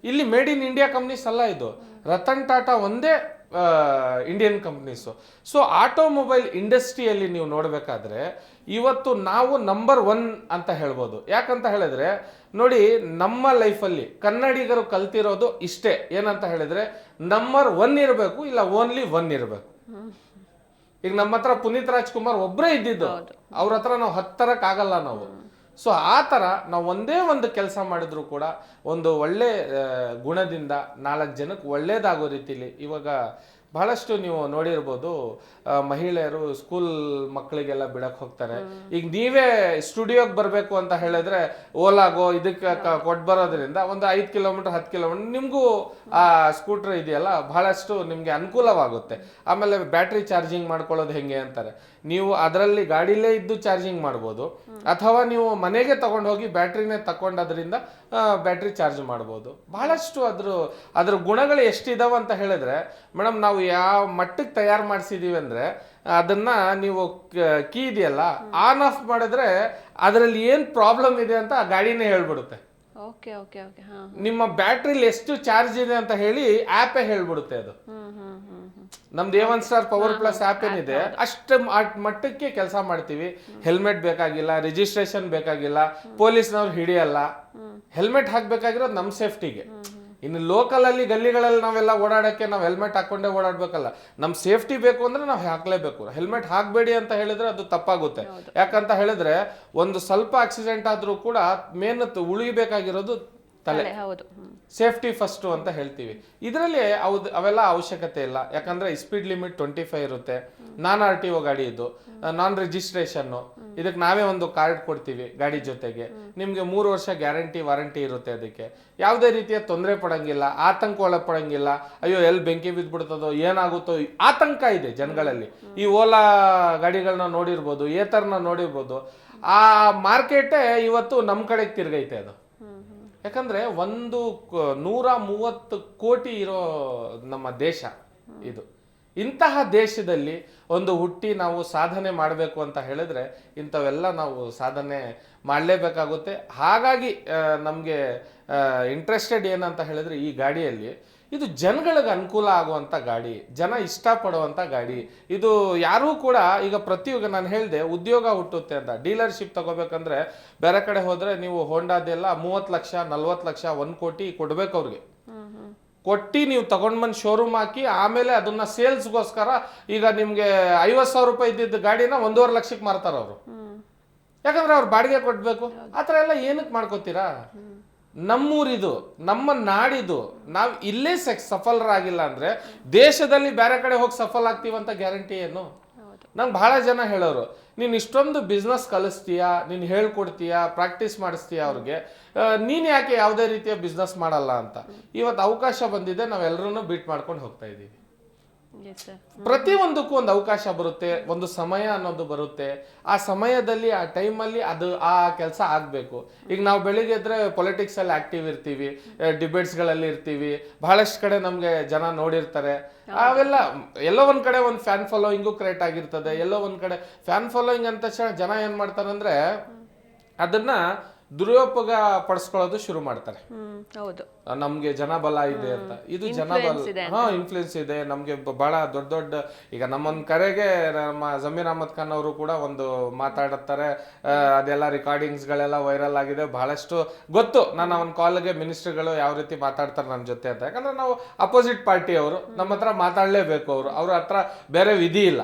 ಇಲ್ಲಿ ಮೇಡ್ ಇನ್ ಇಂಡಿಯಾ ಕಂಪ್ನೀಸ್ ಅಲ್ಲ ಇದು. ರತನ್ ಟಾಟಾ ಒಂದೇ ಇಂಡಿಯನ್ ಕಂಪ್ನೀಸು. ಸೊ ಆಟೋಮೊಬೈಲ್ ಇಂಡಸ್ಟ್ರಿಯಲ್ಲಿ ನೀವು ನೋಡಬೇಕಾದ್ರೆ ಇವತ್ತು ನಾವು ನಂಬರ್ 1 ಅಂತ ಹೇಳ್ಬೋದು. ಯಾಕಂತ ಹೇಳಿದ್ರೆ ನೋಡಿ, ನಮ್ಮ ಲೈಫಲ್ಲಿ ಕನ್ನಡಿಗರು ಕಲ್ತಿರೋದು ಇಷ್ಟೇ. ಏನಂತ ಹೇಳಿದ್ರೆ ನಂಬರ್ 1 ಇರಬೇಕು, ಇಲ್ಲ ಓನ್ಲಿ 1 ಇರಬೇಕು. ಈಗ ನಮ್ಮ ಹತ್ರ ಪುನೀತ್ ರಾಜ್ಕುಮಾರ್ ಒಬ್ಬರೇ ಇದ್ದಿದ್ದು, ಅವ್ರ ಹತ್ರ ನಾವು 10 ತರಕ್ಕಾಗಲ್ಲ ನಾವು. ಸೊ ಆ ಥರ ನಾವು ಒಂದೇ ಒಂದು ಕೆಲಸ ಮಾಡಿದ್ರು ಕೂಡ ಒಂದು ಒಳ್ಳೆ ಗುಣದಿಂದ 4 ಜನಕ್ಕೆ ಒಳ್ಳೇದಾಗೋ ರೀತಿಲಿ ಇವಾಗ ಬಹಳಷ್ಟು ನೀವು ನೋಡಿರ್ಬೋದು, ಮಹಿಳೆಯರು ಸ್ಕೂಲ್ ಮಕ್ಕಳಿಗೆಲ್ಲ ಬಿಡಕ್ ಹೋಗ್ತಾರೆ. ಈಗ ನೀವೇ ಸ್ಟುಡಿಯೋಗೆ ಬರಬೇಕು ಅಂತ ಹೇಳಿದ್ರೆ ಓಲಾಗೋ ಇದಕ್ಕೆ ಕೊಟ್ಟು ಬರೋದ್ರಿಂದ ಒಂದು 5 ಕಿಲೋಮೀಟರ್ 10 ಕಿಲೋಮೀಟರ್ ನಿಮಗೂ ಆ ಸ್ಕೂಟರ್ ಇದೆಯಲ್ಲ ಬಹಳಷ್ಟು ನಿಮಗೆ ಅನುಕೂಲವಾಗುತ್ತೆ. ಆಮೇಲೆ ಬ್ಯಾಟ್ರಿ ಚಾರ್ಜಿಂಗ್ ಮಾಡ್ಕೊಳ್ಳೋದು ಹೆಂಗೆ ಅಂತಾರೆ, ನೀವು ಅದರಲ್ಲಿ ಗಾಡಿಲೇ ಇದ್ದು ಚಾರ್ಜಿಂಗ್ ಮಾಡ್ಬೋದು, ಅಥವಾ ನೀವು ಮನೆಗೆ ತಗೊಂಡು ಹೋಗಿ ಬ್ಯಾಟ್ರಿನೇ ತಗೊಂಡದ್ರಿಂದ ಬ್ಯಾಟ್ರಿ ಚಾರ್ಜ್ ಮಾಡ್ಬೋದು. ಬಹಳಷ್ಟು ಅದ್ರ ಗುಣಗಳು ಎಷ್ಟಿದಾವ ಅಂತ ಹೇಳಿದ್ರೆ ಮೇಡಮ್, ನಾವು ಯಾವ ಮಟ್ಟಕ್ಕೆ ತಯಾರು ಮಾಡಿಸಿದೀವಿ ಅಂದ್ರೆ ಅದನ್ನ ನೀವು ಕೀ ಇದೆಯಲ್ಲ ಆನ್ ಆಫ್ ಮಾಡಿದ್ರೆ ಅದರಲ್ಲಿ ಏನ್ ಪ್ರಾಬ್ಲಮ್ ಇದೆ ಅಂತ ಆ ಗಾಡಿನೇ ಹೇಳ್ಬಿಡುತ್ತೆ. ನಿಮ್ಮ ಬ್ಯಾಟ್ರಿಲಿ ಎಷ್ಟು ಚಾರ್ಜ್ ಇದೆ ಅಂತ ಹೇಳಿ ಆಪೇ ಹೇಳ್ಬಿಡುತ್ತೆ. ಅದು ನಮ್ದು A1 star power plus app ಏನಿದೆ ಅಷ್ಟು ಮಟ್ಟಕ್ಕೆ ಕೆಲಸ ಮಾಡ್ತೀವಿ. ಹೆಲ್ಮೆಟ್ ಬೇಕಾಗಿಲ್ಲ, ರಿಜಿಸ್ಟ್ರೇಷನ್ ಬೇಕಾಗಿಲ್ಲ, ಪೊಲೀಸ್ನವ್ರು ಹಿಡಿಯಲ್ಲ. ಹೆಲ್ಮೆಟ್ ಹಾಕ್ಬೇಕಾಗಿರೋದು ನಮ್ಮ ಸೇಫ್ಟಿಗೆ. ಇನ್ನು ಲೋಕಲ್ ಅಲ್ಲಿ ಗಲ್ಲಿಗಳಲ್ಲಿ ನಾವೆಲ್ಲ ಓಡಾಡಕ್ಕೆ ನಾವು ಹೆಲ್ಮೆಟ್ ಹಾಕೊಂಡೇ ಓಡಾಡ್ಬೇಕಲ್ಲ. ನಮ್ ಸೇಫ್ಟಿ ಬೇಕು ಅಂದ್ರೆ ನಾವು ಹಾಕ್ಲೇಬೇಕು. ಹೆಲ್ಮೆಟ್ ಹಾಕ್ಬೇಡಿ ಅಂತ ಹೇಳಿದ್ರೆ ಅದು ತಪ್ಪಾಗುತ್ತೆ. ಯಾಕಂತ ಹೇಳಿದ್ರೆ ಒಂದು ಸ್ವಲ್ಪ ಆಕ್ಸಿಡೆಂಟ್ ಆದ್ರೂ ಕೂಡ ಮೇನ್ ಉಳಿಬೇಕಾಗಿರೋದು ತಲೆ. ಸೇಫ್ಟಿ ಫಸ್ಟ್ ಅಂತ ಹೇಳ್ತೀವಿ. ಇದರಲ್ಲಿ ಅವೆಲ್ಲ ಅವಶ್ಯಕತೆ ಇಲ್ಲ. ಯಾಕಂದ್ರೆ ಸ್ಪೀಡ್ ಲಿಮಿಟ್ 25 ಇರುತ್ತೆ. ನಾನ್ RTO ಗಾಡಿ ಇದು, ನಾನ್ ರಿಜಿಸ್ಟ್ರೇಷನ್. ಇದಕ್ಕೆ ನಾವೇ ಒಂದು ಕಾರ್ಡ್ ಕೊಡ್ತೀವಿ ಗಾಡಿ ಜೊತೆಗೆ. ನಿಮ್ಗೆ 3 ವರ್ಷ ಗ್ಯಾರಂಟಿ ವಾರಂಟಿ ಇರುತ್ತೆ. ಅದಕ್ಕೆ ಯಾವುದೇ ರೀತಿಯ ತೊಂದರೆ ಪಡಂಗಿಲ್ಲ, ಆತಂಕ ಒಳಪಡಂಗಿಲ್ಲ. ಅಯ್ಯೋ ಎಲ್ಲಿ ಬೆಂಕಿ ಬಿದ್ದ್ಬಿಡ್ತದೋ ಏನಾಗುತ್ತೋ ಆತಂಕ ಇದೆ ಜನಗಳಲ್ಲಿ. ಈ ಓಲಾ ಗಾಡಿಗಳನ್ನ ನೋಡಿರ್ಬೋದು, ಏತರ್ನ ನೋಡಿರ್ಬೋದು. ಆ ಮಾರ್ಕೆಟೇ ಇವತ್ತು ನಮ್ಮ ಕಡೆಗೆ ತಿರ್ಗೈತೆ ಅದು. ಯಾಕಂದ್ರೆ 130 ಕೋಟಿ ಇರೋ ನಮ್ಮ ದೇಶ ಇದು. ಇಂತಹ ದೇಶದಲ್ಲಿ ಒಂದು ಹುಟ್ಟಿ ನಾವು ಸಾಧನೆ ಮಾಡಬೇಕು ಅಂತ ಹೇಳಿದ್ರೆ ಇಂಥವೆಲ್ಲ ನಾವು ಸಾಧನೆ ಮಾಡಲೇಬೇಕಾಗುತ್ತೆ. ಹಾಗಾಗಿ ನಮಗೆ ಇಂಟ್ರೆಸ್ಟೆಡ್ ಏನಂತ ಹೇಳಿದ್ರೆ ಈ ಗಾಡಿಯಲ್ಲಿ ಇದು ಜನಗಳಿಗೆ ಅನುಕೂಲ ಆಗುವಂಥ ಗಾಡಿ, ಜನ ಇಷ್ಟಪಡುವಂಥ ಗಾಡಿ ಇದು. ಯಾರೂ ಕೂಡ ಈಗ ಪ್ರತಿಯೊಬ್ಬ ನಾನು ಹೇಳಿದೆ ಉದ್ಯೋಗ ಹುಟ್ಟುತ್ತೆ ಅಂತ. ಡೀಲರ್ಶಿಪ್ ತಗೋಬೇಕಂದ್ರೆ ಬೇರೆ ಕಡೆ ಹೋದ್ರೆ ನೀವು ಹೋಂಡಾದೆಲ್ಲ 30 ಲಕ್ಷ 40 ಲಕ್ಷ 1 ಕೋಟಿ ಕೊಡ್ಬೇಕು ಅವ್ರಿಗೆ. ಕೊಟ್ಟು ನೀವು ತಗೊಂಡ್ಬಂದು ಶೋರೂಮ್ ಹಾಕಿ ಆಮೇಲೆ ಅದನ್ನ ಸೇಲ್ಸ್ಗೋಸ್ಕರ ಈಗ ನಿಮ್ಗೆ 50,000 ರೂಪಾಯಿ ಇದ್ದಿದ್ದ ಗಾಡಿನ 1.5 ಲಕ್ಷಕ್ಕೆ ಮಾರ್ತಾರ ಅವರು. ಯಾಕಂದ್ರೆ ಅವ್ರು ಬಾಡಿಗೆ ಕೊಡ್ಬೇಕು. ಆತರ ಎಲ್ಲ ಏನಕ್ಕೆ ಮಾಡ್ಕೋತೀರಾ? ನಮ್ಮೂರಿದು, ನಮ್ಮ ನಾಡಿದು. ನಾವು ಇಲ್ಲೇ ಸಫಲರಾಗಿಲ್ಲ ಅಂದ್ರೆ ದೇಶದಲ್ಲಿ ಬೇರೆ ಕಡೆ ಹೋಗಿ ಸಫಲ ಆಗ್ತೀವಂತ ಗ್ಯಾರಂಟಿ ಏನು? ನಂಗೆ ಬಹಳ ಜನ ಹೇಳೋರು, ನೀನು ಇಷ್ಟೊಂದು ಬಿಸ್ನೆಸ್ ಕಲಿಸ್ತೀಯಾ, ನೀನು ಹೇಳ್ಕೊಡ್ತೀಯಾ, ಪ್ರಾಕ್ಟೀಸ್ ಮಾಡಿಸ್ತೀಯಾ ಅವ್ರಿಗೆ, ನೀನು ಯಾಕೆ ಯಾವುದೇ ರೀತಿಯ ಬಿಸ್ನೆಸ್ ಮಾಡಲ್ಲ ಅಂತ. ಇವತ್ತು ಅವಕಾಶ ಬಂದಿದೆ, ನಾವೆಲ್ಲರೂ ಬೀಟ್ ಮಾಡ್ಕೊಂಡು ಹೋಗ್ತಾ ಇದ್ದೀವಿ. ಪ್ರತಿಯೊಂದಕ್ಕೂ ಒಂದು ಅವಕಾಶ ಬರುತ್ತೆ, ಒಂದು ಸಮಯ ಅನ್ನೋದು ಬರುತ್ತೆ. ಆ ಸಮಯದಲ್ಲಿ ಆ ಟೈಮಲ್ಲಿ ಅದು ಆ ಕೆಲಸ ಆಗಬೇಕು. ಈಗ ನಾವು ಬೆಳಿಗ್ಗೆ ಎದ್ರೆ ಪೊಲಿಟಿಕ್ಸ್ ಅಲ್ಲಿ ಆಕ್ಟಿವ್ ಇರ್ತೀವಿ, ಡಿಬೇಟ್ಸ್ಗಳಲ್ಲಿ ಇರ್ತೀವಿ, ಬಹಳಷ್ಟು ಕಡೆ ನಮಗೆ ಜನ ನೋಡಿರ್ತಾರೆ. ಅವೆಲ್ಲ ಎಲ್ಲೋ ಒಂದ್ ಕಡೆ ಒಂದು ಫ್ಯಾನ್ ಫಾಲೋಯಿಂಗು ಕ್ರಿಯೇಟ್ ಆಗಿರ್ತದೆ. ಎಲ್ಲೋ ಒಂದ್ ಕಡೆ ಫ್ಯಾನ್ ಫಾಲೋಯಿಂಗ್ ಅಂತ ತಕ್ಷಣ ಜನ ಏನ್ ಮಾಡ್ತಾರಂದ್ರೆ ಅದನ್ನ ದುರುಪಯೋಗ ಪಡಿಸ್ಕೊಳ್ಳೋದು ಶುರು ಮಾಡ್ತಾರೆ. ನಮ್ಗೆ ಜನಬಲ ಇದೆ ಅಂತ. ಇದು ಜನಬಲ, ಇನ್ಫ್ಲೂಯೆನ್ಸ್ ಇದೆ ನಮ್ಗೆ ಬಹಳ ದೊಡ್ಡ ದೊಡ್ಡ. ಈಗ ನಮ್ಮೊಂದ್ ಕರೆಗೆ ನಮ್ಮ ಜಮೀರ್ ಅಹಮದ್ ಖಾನ್ ಅವರು ಕೂಡ ಒಂದು ಮಾತಾಡುತ್ತಾರೆ. ಅದೆಲ್ಲ ರೆಕಾರ್ಡಿಂಗ್ಸ್ ಗಳೆಲ್ಲ ವೈರಲ್ ಆಗಿದೆ. ಬಹಳಷ್ಟು ಗೊತ್ತು ನನ್ನ ಒಂದು ಕಾಲ್ಗೆ ಮಿನಿಸ್ಟರ್ಗಳು ಯಾವ ರೀತಿ ಮಾತಾಡ್ತಾರೆ ನನ್ನ ಜೊತೆ ಅಂತ. ಯಾಕಂದ್ರೆ ನಾವು ಅಪೋಸಿಟ್ ಪಾರ್ಟಿ ಅವರು, ನಮ್ಮ ಹತ್ರ ಮಾತಾಡ್ಲೇಬೇಕು. ಅವ್ರ ಹತ್ರ ಬೇರೆ ವಿಧಿ ಇಲ್ಲ.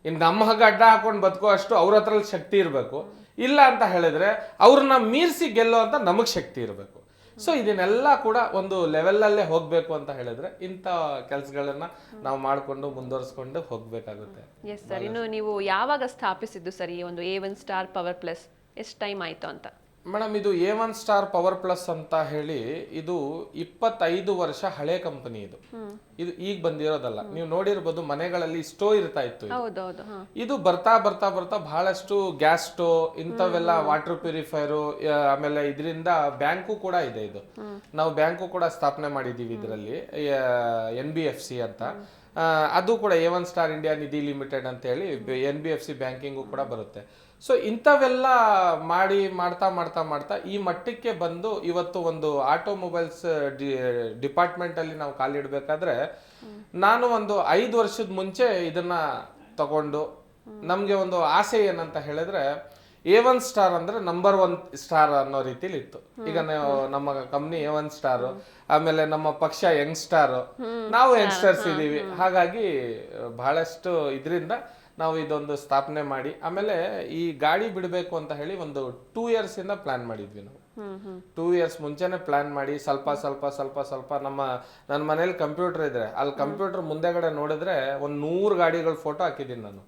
ಇನ್ನು ನಮ್ಮ ಹಗ್ಗ ಅಡ್ಡ ಹಾಕೊಂಡು ಬದುಕೋ ಅಷ್ಟು ಅವ್ರ ಹತ್ರ ಶಕ್ತಿ ಇರಬೇಕು. ಇಲ್ಲ ಅಂತ ಹೇಳಿದ್ರೆ ಅವ್ರನ್ನ ಮೀರಿಸಿ ಗೆಲ್ಲೋ ಅಂತ ನಮಗ್ ಶಕ್ತಿ ಇರಬೇಕು. ಸೊ ಇದನ್ನೆಲ್ಲ ಕೂಡ ಒಂದು ಲೆವೆಲ್ ಅಲ್ಲೇ ಹೋಗ್ಬೇಕು ಅಂತ ಹೇಳಿದ್ರೆ ಇಂಥ ಕೆಲಸಗಳನ್ನ ನಾವು ಮಾಡ್ಕೊಂಡು ಮುಂದುವರಿಸ್ಕೊಂಡು ಹೋಗ್ಬೇಕಾಗುತ್ತೆ. Yes sir. ಇನ್ನು ನೀವು ಯಾವಾಗ ಸ್ಥಾಪಿಸಿದ್ದು ಸರ್ ಈ ಒಂದು A1 ಸ್ಟಾರ್ ಪವರ್ ಪ್ಲಸ್? ಎಷ್ಟು ಟೈಮ್ ಆಯ್ತು ಅಂತ? ಮೇಡಮ್, ಇದು A1 ಸ್ಟಾರ್ ಪವರ್ ಪ್ಲಸ್ ಅಂತ ಹೇಳಿ ಇದು 25 ವರ್ಷ ಹಳೆ ಕಂಪನಿ. ಇದು ಈಗ ಬಂದಿರೋದಲ್ಲ. ನೀವು ನೋಡಿರ್ಬೋದು ಮನೆಗಳಲ್ಲಿ ಸ್ಟೋ ಇರ್ತಾ ಇತ್ತು. ಇದು ಬರ್ತಾ ಬರ್ತಾ ಬರ್ತಾ ಬಹಳಷ್ಟು ಗ್ಯಾಸ್ ಸ್ಟೋ ಇಂಥವೆಲ್ಲ, ವಾಟರ್ ಪ್ಯೂರಿಫೈರು, ಆಮೇಲೆ ಇದರಿಂದ ಬ್ಯಾಂಕು ಕೂಡ ಇದೆ. ಇದು ನಾವು ಬ್ಯಾಂಕು ಕೂಡ ಸ್ಥಾಪನೆ ಮಾಡಿದೀವಿ ಇದರಲ್ಲಿ, NBFC ಅಂತ. ಅದು ಕೂಡ A1 ಸ್ಟಾರ್ ಇಂಡಿಯಾ ನಿಧಿ ಲಿಮಿಟೆಡ್ ಅಂತ ಹೇಳಿ NBFC ಬ್ಯಾಂಕಿಂಗು ಕೂಡ ಬರುತ್ತೆ. ಸೊ ಇಂಥವೆಲ್ಲ ಮಾಡ್ತಾ ಮಾಡ್ತಾ ಮಾಡ್ತಾ ಈ ಮಟ್ಟಕ್ಕೆ ಬಂದು ಇವತ್ತು ಒಂದು ಆಟೋಮೊಬೈಲ್ಸ್ ಡಿಪಾರ್ಟ್ಮೆಂಟ್ ಅಲ್ಲಿ ನಾವು ಕಾಲಿಡ್ಬೇಕಾದ್ರೆ ನಾನು ಒಂದು 5 ವರ್ಷದ ಮುಂಚೆ ಇದನ್ನ ತಗೊಂಡು ನಮ್ಗೆ ಒಂದು ಆಸೆ ಏನಂತ ಹೇಳಿದ್ರೆ A1 ಸ್ಟಾರ್ ಅಂದ್ರೆ ನಂಬರ್ 1 ಸ್ಟಾರ್ ಅನ್ನೋ ರೀತಿಲಿ ಇತ್ತು. ಈಗ ನಮ್ಮ ಕಂಪ್ನಿ A1 ಸ್ಟಾರ್, ಆಮೇಲೆ ನಮ್ಮ ಪಕ್ಷ ಯಂಗ್ ಸ್ಟಾರ್, ನಾವು ಯಂಗ್ಸ್ಟರ್ಸ್ ಇದೀವಿ. ಹಾಗಾಗಿ ಬಹಳಷ್ಟು ಇದರಿಂದ ನಾವು ಇದೊಂದು ಸ್ಥಾಪನೆ ಮಾಡಿ ಆಮೇಲೆ ಈ ಗಾಡಿ ಬಿಡಬೇಕು ಅಂತ ಹೇಳಿ ಒಂದು 2 years ಇಂದ ಪ್ಲಾನ್ ಮಾಡಿದ್ವಿ ನಾವು. 2 years ಮುಂಚೆನೆ ಪ್ಲಾನ್ ಮಾಡಿ ಸ್ವಲ್ಪ ನನ್ನ ಮನೇಲಿ ಕಂಪ್ಯೂಟರ್ ಇದೆ, ಅಲ್ಲಿ ಕಂಪ್ಯೂಟರ್ ಮುಂದೆಗಡೆ ನೋಡಿದ್ರೆ 100 ಗಾಡಿಗಳ ಫೋಟೋ ಹಾಕಿದ್ದೀನಿ ನಾನು.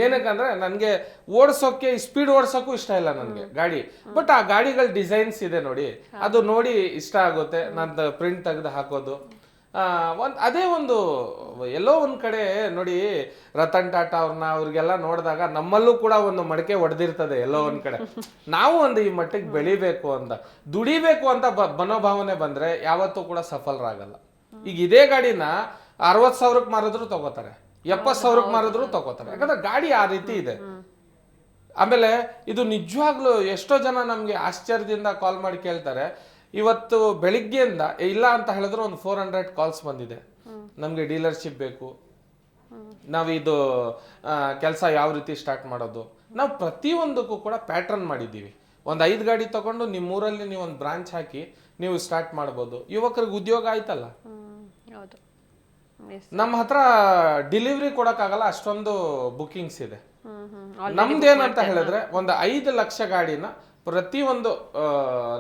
ಏನಕ್ಕಂದ್ರೆ ನನ್ಗೆ ಓಡಿಸೋಕೆ ಸ್ಪೀಡ್ ಓಡಿಸೋಕು ಇಷ್ಟ ಇಲ್ಲ ನನ್ಗೆ ಗಾಡಿ, ಬಟ್ ಆ ಗಾಡಿಗಳ ಡಿಸೈನ್ಸ್ ಇದೆ ನೋಡಿ, ಅದು ನೋಡಿ ಇಷ್ಟ ಆಗುತ್ತೆ, ನಂದು ಪ್ರಿಂಟ್ ತೆಗೆದು ಹಾಕೋದು. ಅದೇ ಒಂದು ಎಲ್ಲೋ ಒಂದ್ ಕಡೆ ನೋಡಿ ರತನ್ ಟಾಟಾ ಅವ್ರಿಗೆಲ್ಲ ನೋಡಿದಾಗ ನಮ್ಮಲ್ಲೂ ಕೂಡ ಒಂದು ಮಡಕೆ ಹೊಡೆದಿರ್ತದೆ ಎಲ್ಲೋ ಒಂದ್ ಕಡೆ. ನಾವು ಒಂದು ಈ ಮಟ್ಟಿಗೆ ಬೆಳಿಬೇಕು ಅಂತ ದುಡಿಬೇಕು ಅಂತ ಮನೋಭಾವನೆ ಬಂದ್ರೆ ಯಾವತ್ತೂ ಕೂಡ ಸಫಲರಾಗಲ್ಲ. ಈಗ ಇದೇ ಗಾಡಿನ 60,000ಕ್ಕೆ ಮಾರಿದ್ರು ತಗೋತಾರೆ, 70,000ಕ್ಕೆ ಮಾರಿದ್ರು ತಗೋತಾರೆ, ಯಾಕಂದ್ರೆ ಗಾಡಿ ಆ ರೀತಿ ಇದೆ. ಆಮೇಲೆ ಇದು ನಿಜವಾಗ್ಲೂ ಎಷ್ಟೋ ಜನ ನಮ್ಗೆ ಆಶ್ಚರ್ಯದಿಂದ ಕಾಲ್ ಮಾಡಿ ಕೇಳ್ತಾರೆ, ಇವತ್ತು ಬೆಳಿಗ್ಗೆಯಿಂದ ಇಲ್ಲ ಅಂತ ಹೇಳಿದ್ರೆ ಒಂದು 400 ಕಾಲ್ಸ್ ಬಂದಿದೆ, ನಮ್ಗೆ ಡೀಲರ್ಶಿಪ್ ಬೇಕು, ನಾವಿದು ಕೆಲಸ ಯಾವ ರೀತಿ ಸ್ಟಾರ್ಟ್ ಮಾಡೋದು. ನಾವು ಪ್ರತಿಯೊಂದಕ್ಕೂ ಕೂಡ ಪ್ಯಾಟ್ರನ್ ಮಾಡಿದ್ದೀವಿ. ಒಂದು 5 ಗಾಡಿ ತಗೊಂಡು ನಿಮ್ಮೂರಲ್ಲಿ ನೀವು ಒಂದು ಬ್ರಾಂಚ್ ಹಾಕಿ ನೀವು ಸ್ಟಾರ್ಟ್ ಮಾಡ್ಬೋದು. ಯುವಕರಿಗೆ ಉದ್ಯೋಗ ಆಯ್ತಲ್ಲ. ನಮ್ಮ ಹತ್ರ ಡೆಲಿವರಿ ಕೊಡಕ್ಕಾಗಲ್ಲ, ಅಷ್ಟೊಂದು ಬುಕಿಂಗ್ಸ್ ಇದೆ. ನಮ್ದೇನಂತ ಹೇಳಿದ್ರೆ ಒಂದು 5 ಲಕ್ಷ ಗಾಡಿನ ಪ್ರತಿಯೊಂದು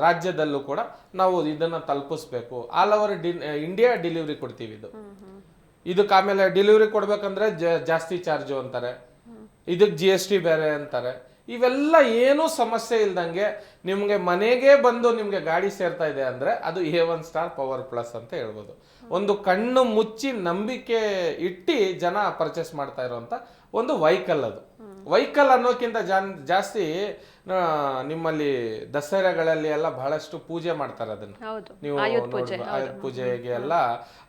ರಾಜ್ಯದಲ್ಲೂ ಕೂಡ ನಾವು ಇದನ್ನ ತಲುಪಿಸ್ಬೇಕು. ಆಲ್ ಓವರ್ ಇಂಡಿಯಾ ಡೆಲಿವರಿ ಕೊಡ್ತೀವಿ. ಇದಕ್ಕೆ ಆಮೇಲೆ ಡೆಲಿವರಿ ಕೊಡ್ಬೇಕಂದ್ರೆ ಜಾಸ್ತಿ ಚಾರ್ಜು ಅಂತಾರೆ, ಇದಕ್ಕೆ GST ಬೇರೆ ಅಂತಾರೆ. ಇವೆಲ್ಲ ಏನೂ ಸಮಸ್ಯೆ ಇಲ್ದಂಗೆ ನಿಮ್ಗೆ ಮನೆಗೆ ಬಂದು ನಿಮ್ಗೆ ಗಾಡಿ ಸೇರ್ತಾ ಇದೆ ಅಂದ್ರೆ ಅದು A1 ಸ್ಟಾರ್ ಪವರ್ ಪ್ಲಸ್ ಅಂತ ಹೇಳ್ಬೋದು. ಒಂದು ಕಣ್ಣು ಮುಚ್ಚಿ ನಂಬಿಕೆ ಇಟ್ಟು ಜನ ಪರ್ಚೇಸ್ ಮಾಡ್ತಾ ಇರುವಂತ ಒಂದು ವೆಹಿಕಲ್. ಅದು ವೆಹಿಕಲ್ ಅನ್ನೋಕ್ಕಿಂತ ಜಾಸ್ತಿ ನಿಮ್ಮಲ್ಲಿ ದಸರಾಗಳಲ್ಲಿ ಎಲ್ಲ ಬಹಳಷ್ಟು ಪೂಜೆ ಮಾಡ್ತಾರೆ. ಅದನ್ನ ನೀವು ಆಯುಧ ಪೂಜೆಗೆ ಎಲ್ಲ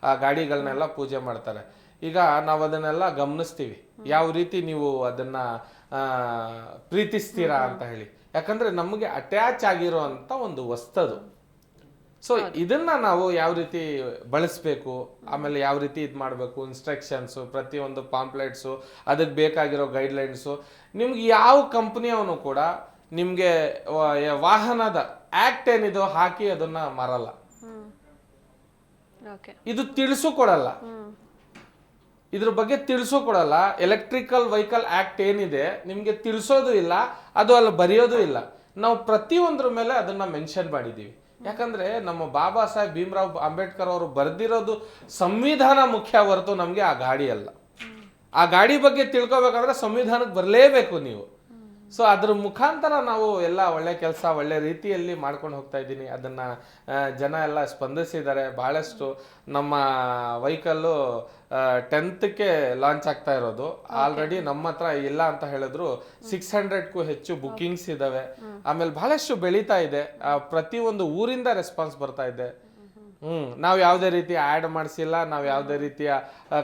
ಆ ಗಾಡಿಗಳನ್ನೆಲ್ಲ ಪೂಜೆ ಮಾಡ್ತಾರೆ. ಈಗ ನಾವು ಅದನ್ನೆಲ್ಲ ಗಮನಿಸ್ತೀವಿ, ಯಾವ ರೀತಿ ನೀವು ಅದನ್ನ ಪ್ರೀತಿಸ್ತೀರಾ ಅಂತ ಹೇಳಿ. ಯಾಕಂದ್ರೆ ನಮಗೆ ಅಟ್ಯಾಚ್ ಆಗಿರೋ ಅಂತ ಒಂದು ವಸ್ತದು. ಸೊ ಇದನ್ನ ನಾವು ಯಾವ ರೀತಿ ಬಳಸಬೇಕು, ಆಮೇಲೆ ಯಾವ ರೀತಿ ಇದು ಮಾಡಬೇಕು, ಇನ್ಸ್ಟ್ರಕ್ಷನ್ಸು, ಪ್ರತಿಯೊಂದು ಪಾಂಪ್ಲೆಟ್ಸು, ಅದಕ್ಕೆ ಬೇಕಾಗಿರೋ ಗೈಡ್ಲೈನ್ಸು. ನಿಮ್ಗೆ ಯಾವ ಕಂಪ್ನಿಯವನು ಕೂಡ ನಿಮ್ಗೆ ವಾಹನದ ಆಕ್ಟ್ ಏನಿದೋ ಹಾಕಿ ಅದನ್ನ ಮಾರಲ್ಲ, ಇದು ತಿಳಿಸು ಇದ್ರ ಬಗ್ಗೆ ತಿಳಿಸೋಕೊಡಲ್ಲ. ಎಲೆಕ್ಟ್ರಿಕಲ್ ವೆಹಿಕಲ್ ಆಕ್ಟ್ ಏನಿದೆ ನಿಮ್ಗೆ ತಿಳಿಸೋದು ಇಲ್ಲ, ಅದು ಅಲ್ಲಿ ಬರೆಯೋದು ಇಲ್ಲ. ನಾವು ಪ್ರತಿಯೊಂದ್ರ ಮೇಲೆ ಅದನ್ನ ಮೆನ್ಷನ್ ಮಾಡಿದೀವಿ. ಯಾಕಂದ್ರೆ ನಮ್ಮ ಬಾಬಾ ಸಾಹೇಬ್ ಭೀಮರಾವ್ ಅಂಬೇಡ್ಕರ್ ಅವರು ಬರ್ದಿರೋದು ಸಂವಿಧಾನ ಮುಖ್ಯ ಹೊರತು ನಮ್ಗೆ ಆ ಗಾಡಿ ಅಲ್ಲ. ಆ ಗಾಡಿ ಬಗ್ಗೆ ತಿಳ್ಕೊಬೇಕಂದ್ರೆ ಸಂವಿಧಾನಕ್ಕೆ ಬರಲೇಬೇಕು ನೀವು. ಸೊ ಅದ್ರ ಮುಖಾಂತರ ನಾವು ಎಲ್ಲ ಒಳ್ಳೆ ಕೆಲಸ ಒಳ್ಳೆ ರೀತಿಯಲ್ಲಿ ಮಾಡ್ಕೊಂಡು ಹೋಗ್ತಾ ಇದ್ದೀನಿ. ಅದನ್ನ ಜನ ಎಲ್ಲ ಸ್ಪಂದಿಸಿದ್ದಾರೆ ಬಹಳಷ್ಟು. ನಮ್ಮ ವೆಹಿಕಲ್ಲು 10ಕ್ಕೆ ಲಾಂಚ್ ಆಗ್ತಾ ಇರೋದು. ಆಲ್ರೆಡಿ ನಮ್ಮ ಹತ್ರ ಇಲ್ಲ ಅಂತ ಹೇಳಿದ್ರು 600ಕ್ಕೂ ಹೆಚ್ಚು ಬುಕಿಂಗ್ಸ್ ಇದಾವೆ. ಆಮೇಲೆ ಬಹಳಷ್ಟು ಬೆಳೀತಾ ಇದೆ. ಪ್ರತಿಯೊಂದು ಊರಿಂದ ರೆಸ್ಪಾನ್ಸ್ ಬರ್ತಾ ಇದೆ. ನಾವ್ ಯಾವುದೇ ರೀತಿ ಆಡ್ ಮಾಡಿಸಿಲ್ಲ, ನಾವ್ ಯಾವುದೇ ರೀತಿಯ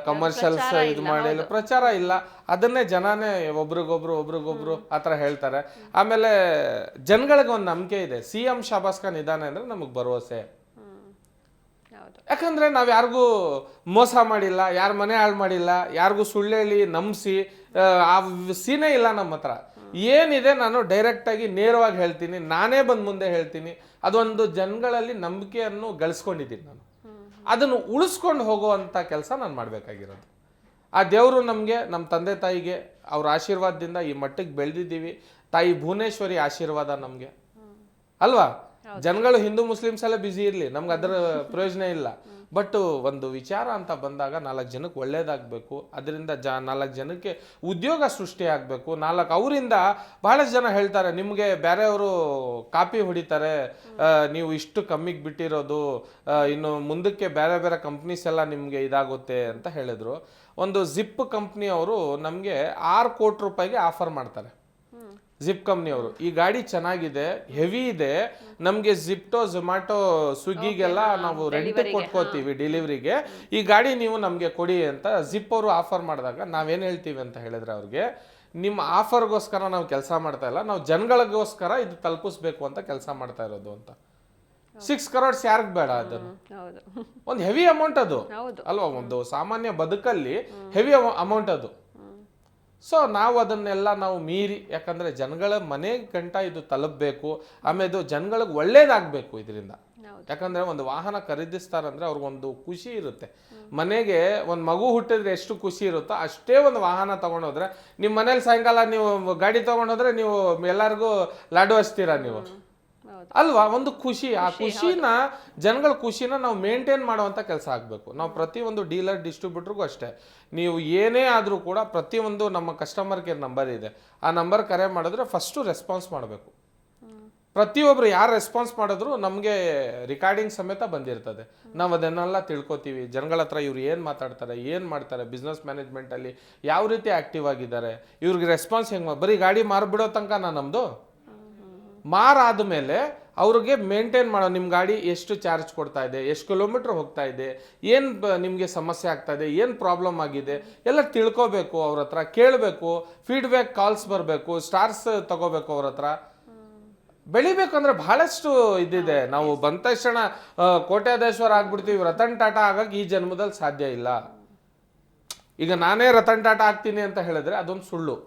ಕಮರ್ಷಿಯಲ್ಸ್ ಇದು ಮಾಡಿಲ್ಲ, ಪ್ರಚಾರ ಇಲ್ಲ. ಅದನ್ನೇ ಜನನೇ ಒಬ್ರಿಗೊಬ್ರು ಆತರ ಹೇಳ್ತಾರೆ. ಆಮೇಲೆ ಜನಗಳಿಗೆ ಒಂದು ನಂಬಿಕೆ ಇದೆ, CM ಶಹಬಾಸ್ ಖಾನ್ ಇದಾನೆ ಅಂದ್ರೆ ನಮಗ್ ಭರವಸೆ. ಯಾಕಂದ್ರೆ ನಾವ್ ಯಾರಿಗೂ ಮೋಸ ಮಾಡಿಲ್ಲ, ಯಾರ ಮನೆ ಹಾಳು ಮಾಡಿಲ್ಲ, ಯಾರಿಗೂ ಸುಳ್ಳು ಹೇಳಿ ನಂಬಿಸಿ ಆ ಸೀನೇ ಇಲ್ಲ ನಮ್ಮ ಹತ್ರ. ಏನಿದೆ ನಾನು ಡೈರೆಕ್ಟ್ ಆಗಿ ನೇರವಾಗಿ ಹೇಳ್ತೀನಿ, ನಾನೇ ಬಂದು ಮುಂದೆ ಹೇಳ್ತೀನಿ. ಅದೊಂದು ಜನಗಳಲ್ಲಿ ನಂಬಿಕೆಯನ್ನು ಗಳಿಸ್ಕೊಂಡಿದ್ದೀನಿ ನಾನು. ಅದನ್ನು ಉಳಿಸ್ಕೊಂಡು ಹೋಗುವಂತ ಕೆಲಸ ನಾನು ಮಾಡ್ಬೇಕಾಗಿರೋದು. ಆ ದೇವರು ನಮ್ಗೆ, ನಮ್ಮ ತಂದೆ ತಾಯಿಗೆ ಅವ್ರ ಆಶೀರ್ವಾದದಿಂದ ಈ ಮಟ್ಟಿಗೆ ಬೆಳೆದಿದ್ದೀವಿ. ತಾಯಿ ಭುವನೇಶ್ವರಿ ಆಶೀರ್ವಾದ ನಮ್ಗೆ ಅಲ್ವಾ. ಜನಗಳು ಹಿಂದೂ ಮುಸ್ಲಿಮ್ಸ್ ಎಲ್ಲ ಬಿಸಿ ಇರ್ಲಿ, ನಮ್ಗೆ ಅದರ ಪ್ರಯೋಜನ ಇಲ್ಲ. ಬಟ್ ಒಂದು ವಿಚಾರ ಅಂತ ಬಂದಾಗ 4 ಜನಕ್ಕೆ ಒಳ್ಳೇದಾಗಬೇಕು, ಅದರಿಂದ 4 ಜನಕ್ಕೆ ಉದ್ಯೋಗ ಸೃಷ್ಟಿ ಆಗಬೇಕು. 4 ಅವರಿಂದ ಬಹಳಷ್ಟು ಜನ ಹೇಳ್ತಾರೆ, ನಿಮಗೆ ಬೇರೆಯವರು ಕಾಪಿ ಹೊಡಿತಾರೆ, ನೀವು ಇಷ್ಟು ಕಮ್ಮಿಗೆ ಬಿಟ್ಟಿರೋದು, ಇನ್ನು ಮುಂದಕ್ಕೆ ಬೇರೆ ಬೇರೆ ಕಂಪ್ನೀಸ್ ಎಲ್ಲ ನಿಮಗೆ ಇದಾಗುತ್ತೆ ಅಂತ ಹೇಳಿದ್ರು. ಒಂದು ಜಿಪ್ ಕಂಪ್ನಿಯವರು ನಮಗೆ 6 ಕೋಟಿ ರೂಪಾಯಿಗೆ ಆಫರ್ ಮಾಡ್ತಾರೆ. ಜಿಪ್ ಕಂಪ್ನಿಯವರು ಈ ಗಾಡಿ ಚೆನ್ನಾಗಿದೆ, ಹೆವಿ ಇದೆ, ನಮ್ಗೆ ಜಿಪ್ಟೋ ಝೊಮ್ಯಾಟೊ ಸ್ವಿಗ್ಗಿಗೆಲ್ಲ ನಾವು ರೆಂಟ್ ಕೊಟ್ಕೋತೀವಿ ಡೆಲಿವರಿಗೆ, ಈ ಗಾಡಿ ನೀವು ನಮ್ಗೆ ಕೊಡಿ ಅಂತ ಜಿಪ್ ಅವರು ಆಫರ್ ಮಾಡಿದಾಗ ನಾವೇನ್ ಹೇಳ್ತೀವಿ ಅಂತ ಹೇಳಿದ್ರೆ ಅವ್ರಿಗೆ, ನಿಮ್ಮ ಆಫರ್ಗೋಸ್ಕರ ನಾವು ಕೆಲಸ ಮಾಡ್ತಾ ಇಲ್ಲ, ನಾವು ಜನಗಳಿಗೋಸ್ಕರ ಇದು ತಲುಪಿಸ್ಬೇಕು ಅಂತ ಕೆಲಸ ಮಾಡ್ತಾ ಇರೋದು ಅಂತ. 6 crores ಯಾರಿಗ್ ಬೇಡ? ಅದನ್ನು ಒಂದು ಹೆವಿ ಅಮೌಂಟ್ ಅದು ಅಲ್ವಾ, ಒಂದು ಸಾಮಾನ್ಯ ಬದುಕಲ್ಲಿ ಹೆವಿ ಅಮೌಂಟ್ ಅದು. ಸೊ ನಾವು ಅದನ್ನೆಲ್ಲ ನಾವು ಮೀರಿ, ಯಾಕಂದ್ರೆ ಜನಗಳ ಮನೆ ಗಂಟ ಇದು ತಲುಪಬೇಕು, ಆಮೇಲೆ ಜನಗಳಿಗೆ ಒಳ್ಳೇದಾಗಬೇಕು ಇದರಿಂದ. ಯಾಕಂದ್ರೆ ಒಂದು ವಾಹನ ಖರೀದಿಸ್ತಾರಂದ್ರೆ ಅವ್ರಿಗೊಂದು ಖುಷಿ ಇರುತ್ತೆ. ಮನೆಗೆ ಒಂದು ಮಗು ಹುಟ್ಟಿದ್ರೆ ಎಷ್ಟು ಖುಷಿ ಇರುತ್ತೋ ಅಷ್ಟೇ ಒಂದು ವಾಹನ ತಗೊಂಡೋದ್ರೆ, ನಿಮ್ಮ ಮನೇಲಿ ಸಾಯಂಕಾಲ ನೀವು ಗಾಡಿ ತಗೊಂಡೋದ್ರೆ ನೀವು ಎಲ್ಲರಿಗೂ ಲಾಡು ಹಚ್ತೀರಾ ನೀವು ಅಲ್ವಾ? ಒಂದು ಖುಷಿ, ಆ ಖುಷಿನ ಜನಗಳ ಖುಷಿನ ನಾವು ಮೇಂಟೈನ್ ಮಾಡುವಂತ ಕೆಲಸ ಆಗ್ಬೇಕು. ನಾವು ಪ್ರತಿಯೊಂದು ಡೀಲರ್ ಡಿಸ್ಟ್ರಿಬ್ಯೂಟರ್ಗೂ ಅಷ್ಟೇ, ನೀವು ಏನೇ ಆದ್ರೂ ಕೂಡ ಪ್ರತಿಯೊಂದು ನಮ್ಮ ಕಸ್ಟಮರ್ ಕೇರ್ ನಂಬರ್ ಇದೆ, ಆ ನಂಬರ್ ಕರೆ ಮಾಡಿದ್ರೆ ಫಸ್ಟು ರೆಸ್ಪಾನ್ಸ್ ಮಾಡಬೇಕು. ಪ್ರತಿಯೊಬ್ರು ಯಾರು ರೆಸ್ಪಾನ್ಸ್ ಮಾಡಿದ್ರು ನಮಗೆ ರಿಕಾರ್ಡಿಂಗ್ ಸಮೇತ ಬಂದಿರ್ತದೆ. ನಾವು ಅದನ್ನೆಲ್ಲ ತಿಳ್ಕೊತೀವಿ. ಜನಗಳ ಹತ್ರ ಇವ್ರು ಏನು ಮಾತಾಡ್ತಾರೆ, ಏನು ಮಾಡ್ತಾರೆ, ಬಿಸ್ನೆಸ್ ಮ್ಯಾನೇಜ್ಮೆಂಟಲ್ಲಿ ಯಾವ ರೀತಿ ಆಕ್ಟಿವ್ ಆಗಿದ್ದಾರೆ, ಇವ್ರಿಗೆ ರೆಸ್ಪಾನ್ಸ್ ಹೆಂಗೆ, ಬರೀ ಗಾಡಿ ಮಾರ್ಬಿಡೋ ತನಕ ನಮ್ಮದು ಮಾರಾದ್ಮೇಲೆ ಅವ್ರಿಗೆ ಮೇಂಟೈನ್ ಮಾಡೋ, ನಿಮ್ಮ ಗಾಡಿ ಎಷ್ಟು ಚಾರ್ಜ್ ಕೊಡ್ತಾ ಇದೆ, ಎಷ್ಟು ಕಿಲೋಮೀಟ್ರ್ ಹೋಗ್ತಾ ಇದೆ, ಏನು ನಿಮಗೆ ಸಮಸ್ಯೆ ಆಗ್ತಾ ಇದೆ, ಏನು ಪ್ರಾಬ್ಲಮ್ ಆಗಿದೆ ಎಲ್ಲ ತಿಳ್ಕೊಬೇಕು. ಅವ್ರ ಹತ್ರ ಕೇಳಬೇಕು, ಫೀಡ್ಬ್ಯಾಕ್ ಕಾಲ್ಸ್ ಬರಬೇಕು, ಸ್ಟಾರ್ಸ್ ತಗೋಬೇಕು. ಅವ್ರ ಹತ್ರ ಬೆಳಿಬೇಕಂದ್ರೆ ಬಹಳಷ್ಟು ಇದಿದೆ. ನಾವು ಬಂದ ತಕ್ಷಣ ಕೋಟ್ಯಾಧೀಶ್ವರ ಆಗ್ಬಿಡ್ತೀವಿ, ರತನ್ ಟಾಟಾ ಆಗಾಗ ಈ ಜನ್ಮದಲ್ಲಿ ಸಾಧ್ಯ ಇಲ್ಲ. ಈಗ ನಾನೇ ರತನ್ ಟಾಟಾ ಆಗ್ತೀನಿ ಅಂತ ಹೇಳಿದ್ರೆ ಅದೊಂದು ಸುಳ್ಳು.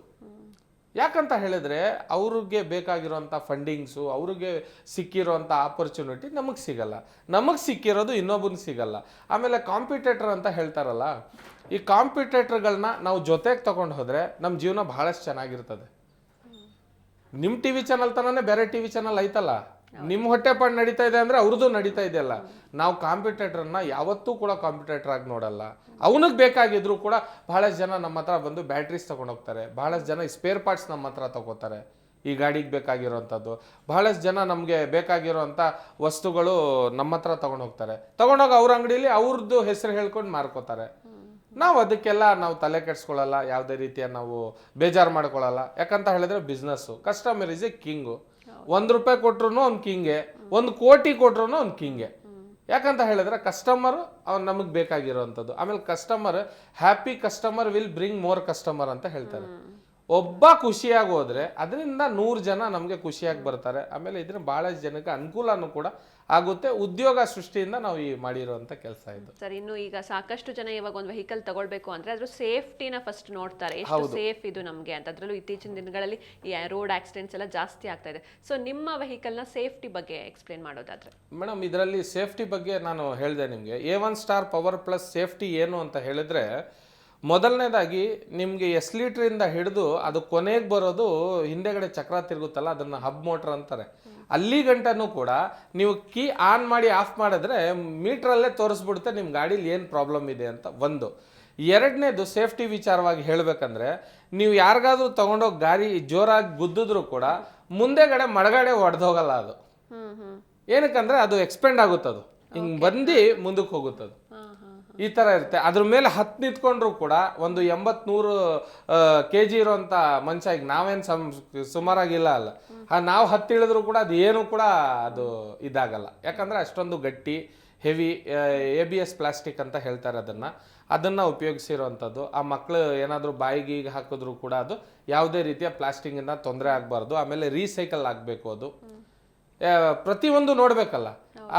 ಯಾಕಂತ ಹೇಳಿದ್ರೆ ಅವ್ರಿಗೆ ಬೇಕಾಗಿರೋಂಥ ಫಂಡಿಂಗ್ಸು, ಅವ್ರಿಗೆ ಸಿಕ್ಕಿರೋಂಥ ಆಪರ್ಚುನಿಟಿ ನಮಗೆ ಸಿಗಲ್ಲ, ನಮಗೆ ಸಿಕ್ಕಿರೋದು ಇನ್ನೊಬ್ಬನಿಗೆ ಸಿಗಲ್ಲ. ಆಮೇಲೆ ಕಾಂಪಿಟೇಟರ್ ಅಂತ ಹೇಳ್ತಾರಲ್ಲ, ಈ ಕಾಂಪಿಟೇಟರ್ಗಳನ್ನ ನಾವು ಜೊತೆಗೆ ತಗೊಂಡು ಹೋದರೆ ನಮ್ಮ ಜೀವನ ಬಹಳಷ್ಟು ಚೆನ್ನಾಗಿರ್ತದೆ. ನಿಮ್ಮ ಟಿ ವಿ ಚಾನಲ್ ತನನೇ ಬೇರೆ ಟಿ ವಿ ಚಾನಲ್ ಐತಲ್ಲ, ನಿಮ್ಮ ಹೊಟ್ಟೆಪಾಡು ನಡೀತಾ ಇದೆ ಅಂದರೆ ಅವ್ರದ್ದು ನಡೀತಾ ಇದೆಯಲ್ಲ. ನಾವು ಕಾಂಪಿಟೇಟರ್ನ ಯಾವತ್ತೂ ಕೂಡ ಕಾಂಪಿಟೇಟರ್ ಆಗಿ ನೋಡಲ್ಲ. ಅವನಿಗೆ ಬೇಕಾಗಿದ್ರು ಕೂಡ ಬಹಳಷ್ಟು ಜನ ನಮ್ಮ ಹತ್ರ ಬಂದು ಬ್ಯಾಟ್ರೀಸ್ ತೊಗೊಂಡೋಗ್ತಾರೆ, ಬಹಳಷ್ಟು ಜನ ಸ್ಪೇರ್ ಪಾರ್ಟ್ಸ್ ನಮ್ಮ ಹತ್ರ ತಗೋತಾರೆ, ಈ ಗಾಡಿಗೆ ಬೇಕಾಗಿರೋವಂಥದ್ದು. ಬಹಳಷ್ಟು ಜನ ನಮಗೆ ಬೇಕಾಗಿರೋವಂಥ ವಸ್ತುಗಳು ನಮ್ಮ ಹತ್ರ ತೊಗೊಂಡೋಗ್ತಾರೆ, ತೊಗೊಂಡೋಗಿ ಅವ್ರ ಅಂಗಡಿಯಲ್ಲಿ ಅವ್ರದ್ದು ಹೆಸರು ಹೇಳ್ಕೊಂಡು ಮಾರ್ಕೋತಾರೆ. ನಾವು ಅದಕ್ಕೆಲ್ಲ ನಾವು ತಲೆ ಕೆಡ್ಸ್ಕೊಳ್ಳಲ್ಲ, ಯಾವುದೇ ರೀತಿಯ ನಾವು ಬೇಜಾರು ಮಾಡ್ಕೊಳ್ಳಲ್ಲ. ಯಾಕಂತ ಹೇಳಿದ್ರೆ business, customer is A king. ₹1 ಕೊಟ್ರು ಅವ್ನು ಕಿಂಗೆ, 1 ಕೋಟಿ ಕೊಟ್ರು ಅವ್ನು ಕಿಂಗೆ. ಯಾಕಂತ ಹೇಳಿದ್ರೆ ಕಸ್ಟಮರ್ ಅವ್ನು ನಮಗೆ ಬೇಕಾಗಿರೋವಂಥದ್ದು. ಆಮೇಲೆ customer, happy customer will bring more customer ಅಂತ ಹೇಳ್ತಾರೆ. ಒಬ್ಬ ಖುಷಿಯಾಗಿ ಹೋದ್ರೆ ಅದರಿಂದ 100 ಜನ ನಮಗೆ ಖುಷಿಯಾಗಿ ಬರ್ತಾರೆ. ಆಮೇಲೆ ಇದನ್ನ ಬಹಳಷ್ಟು ಜನಕ್ಕೆ ಅನುಕೂಲನೂ ಕೂಡ ಆಗುತ್ತೆ. ಉದ್ಯೋಗ ಸೃಷ್ಟಿಯಿಂದ ನಾವು ಈ ಮಾಡಿರುವಂತ ಕೆಲಸ ಇದು ಸರ್. ಇನ್ನು ಈಗ ಸಾಕಷ್ಟು ಜನ ಇವಾಗ ಒಂದು ವೆಹಿಕಲ್ ತಗೊಳ್ಬೇಕು ಅಂದ್ರೆ ಅದ್ರ ಸೇಫ್ಟಿನ ಫಸ್ಟ್ ನೋಡ್ತಾರೆ, ಎಷ್ಟು ಸೇಫ್ ಇದು ನಮಗೆ ಅಂತ. ಅದರಲ್ಲೂ ಇತ್ತೀಚಿನ ದಿನಗಳಲ್ಲಿ ಈ ರೋಡ್ ಆಕ್ಸಿಡೆಂಟ್ಸ್ ಎಲ್ಲ ಜಾಸ್ತಿ ಆಗ್ತಾ ಇದೆ. ಸೊ ನಿಮ್ಮ ವೆಹಿಕಲ್ ನ ಸೇಫ್ಟಿ ಬಗ್ಗೆ ಎಕ್ಸ್ಪ್ಲೇನ್ ಮಾಡೋದಾದ್ರೆ ಮೇಡಮ್, ಇದರಲ್ಲಿ ಸೇಫ್ಟಿ ಬಗ್ಗೆ ನಾನು ಹೇಳಿದೆ ನಿಮಗೆ. A1 star power plus safety ಏನು ಅಂತ ಹೇಳಿದ್ರೆ, ಮೊದಲನೇದಾಗಿ ನಿಮಗೆ ಎಸ್ ಲೀಟ್ರಿಂದ ಹಿಡಿದು ಅದು ಕೊನೆಗೆ ಬರೋದು ಹಿಂದೆಗಡೆ ಚಕ್ರ ತಿರುಗುತ್ತಲ್ಲ, ಅದನ್ನು ಹಬ್ ಮೋಟ್ರ್ ಅಂತಾರೆ. ಅಲ್ಲಿ ಗಂಟನೂ ಕೂಡ ನೀವು ಕೀ ಆನ್ ಮಾಡಿ ಆಫ್ ಮಾಡಿದ್ರೆ ಮೀಟ್ರಲ್ಲೇ ತೋರಿಸ್ಬಿಡುತ್ತೆ ನಿಮ್ಮ ಗಾಡೀಲಿ ಏನು ಪ್ರಾಬ್ಲಮ್ ಇದೆ ಅಂತ. ಒಂದು. ಎರಡನೇದು ಸೇಫ್ಟಿ ವಿಚಾರವಾಗಿ ಹೇಳಬೇಕಂದ್ರೆ, ನೀವು ಯಾರಿಗಾದ್ರೂ ತೊಗೊಂಡೋಗಿ ಗಾಡಿ ಜೋರಾಗಿ ಗುದ್ದಿದ್ರು ಕೂಡ ಮುಂದೆಗಡೆ ಮಡಗಡೆ ಒಡೆದೋಗಲ್ಲ ಅದು. ಏನಕ್ಕಂದ್ರೆ ಅದು ಎಕ್ಸ್ಪೆಂಡ್ ಆಗುತ್ತದು, ಹಿಂಗೆ ಬಂದು ಮುಂದಕ್ಕೆ ಹೋಗುತ್ತದು. ಈ ಥರ ಇರುತ್ತೆ. ಅದ್ರ ಮೇಲೆ 10 ನಿಂತ್ಕೊಂಡ್ರು ಕೂಡ ಒಂದು 80-100 kg ಇರೋಂಥ ಮನುಷ್ಯ, ಈಗ ನಾವೇನು ಸುಮಾರಾಗಿಲ್ಲ ಅಲ್ಲ, ನಾವು 10 ಇಳಿದ್ರು ಕೂಡ ಅದು ಏನು ಕೂಡ ಅದು ಇದಾಗಲ್ಲ. ಯಾಕಂದರೆ ಅಷ್ಟೊಂದು ಗಟ್ಟಿ ಹೆವಿ ABS ಪ್ಲಾಸ್ಟಿಕ್ ಅಂತ ಹೇಳ್ತಾರೆ ಅದನ್ನು ಉಪಯೋಗಿಸಿರೋವಂಥದ್ದು. ಆ ಮಕ್ಕಳು ಏನಾದರೂ ಬಾಯಿಗೆ ಹಾಕಿದ್ರು ಕೂಡ ಅದು ಯಾವುದೇ ರೀತಿಯ ಪ್ಲಾಸ್ಟಿಕ್ಕಿಂದ ತೊಂದರೆ ಆಗಬಾರ್ದು. ಆಮೇಲೆ ರೀಸೈಕಲ್ ಆಗಬೇಕು, ಅದು ಪ್ರತಿಯೊಂದು ನೋಡಬೇಕಲ್ಲ.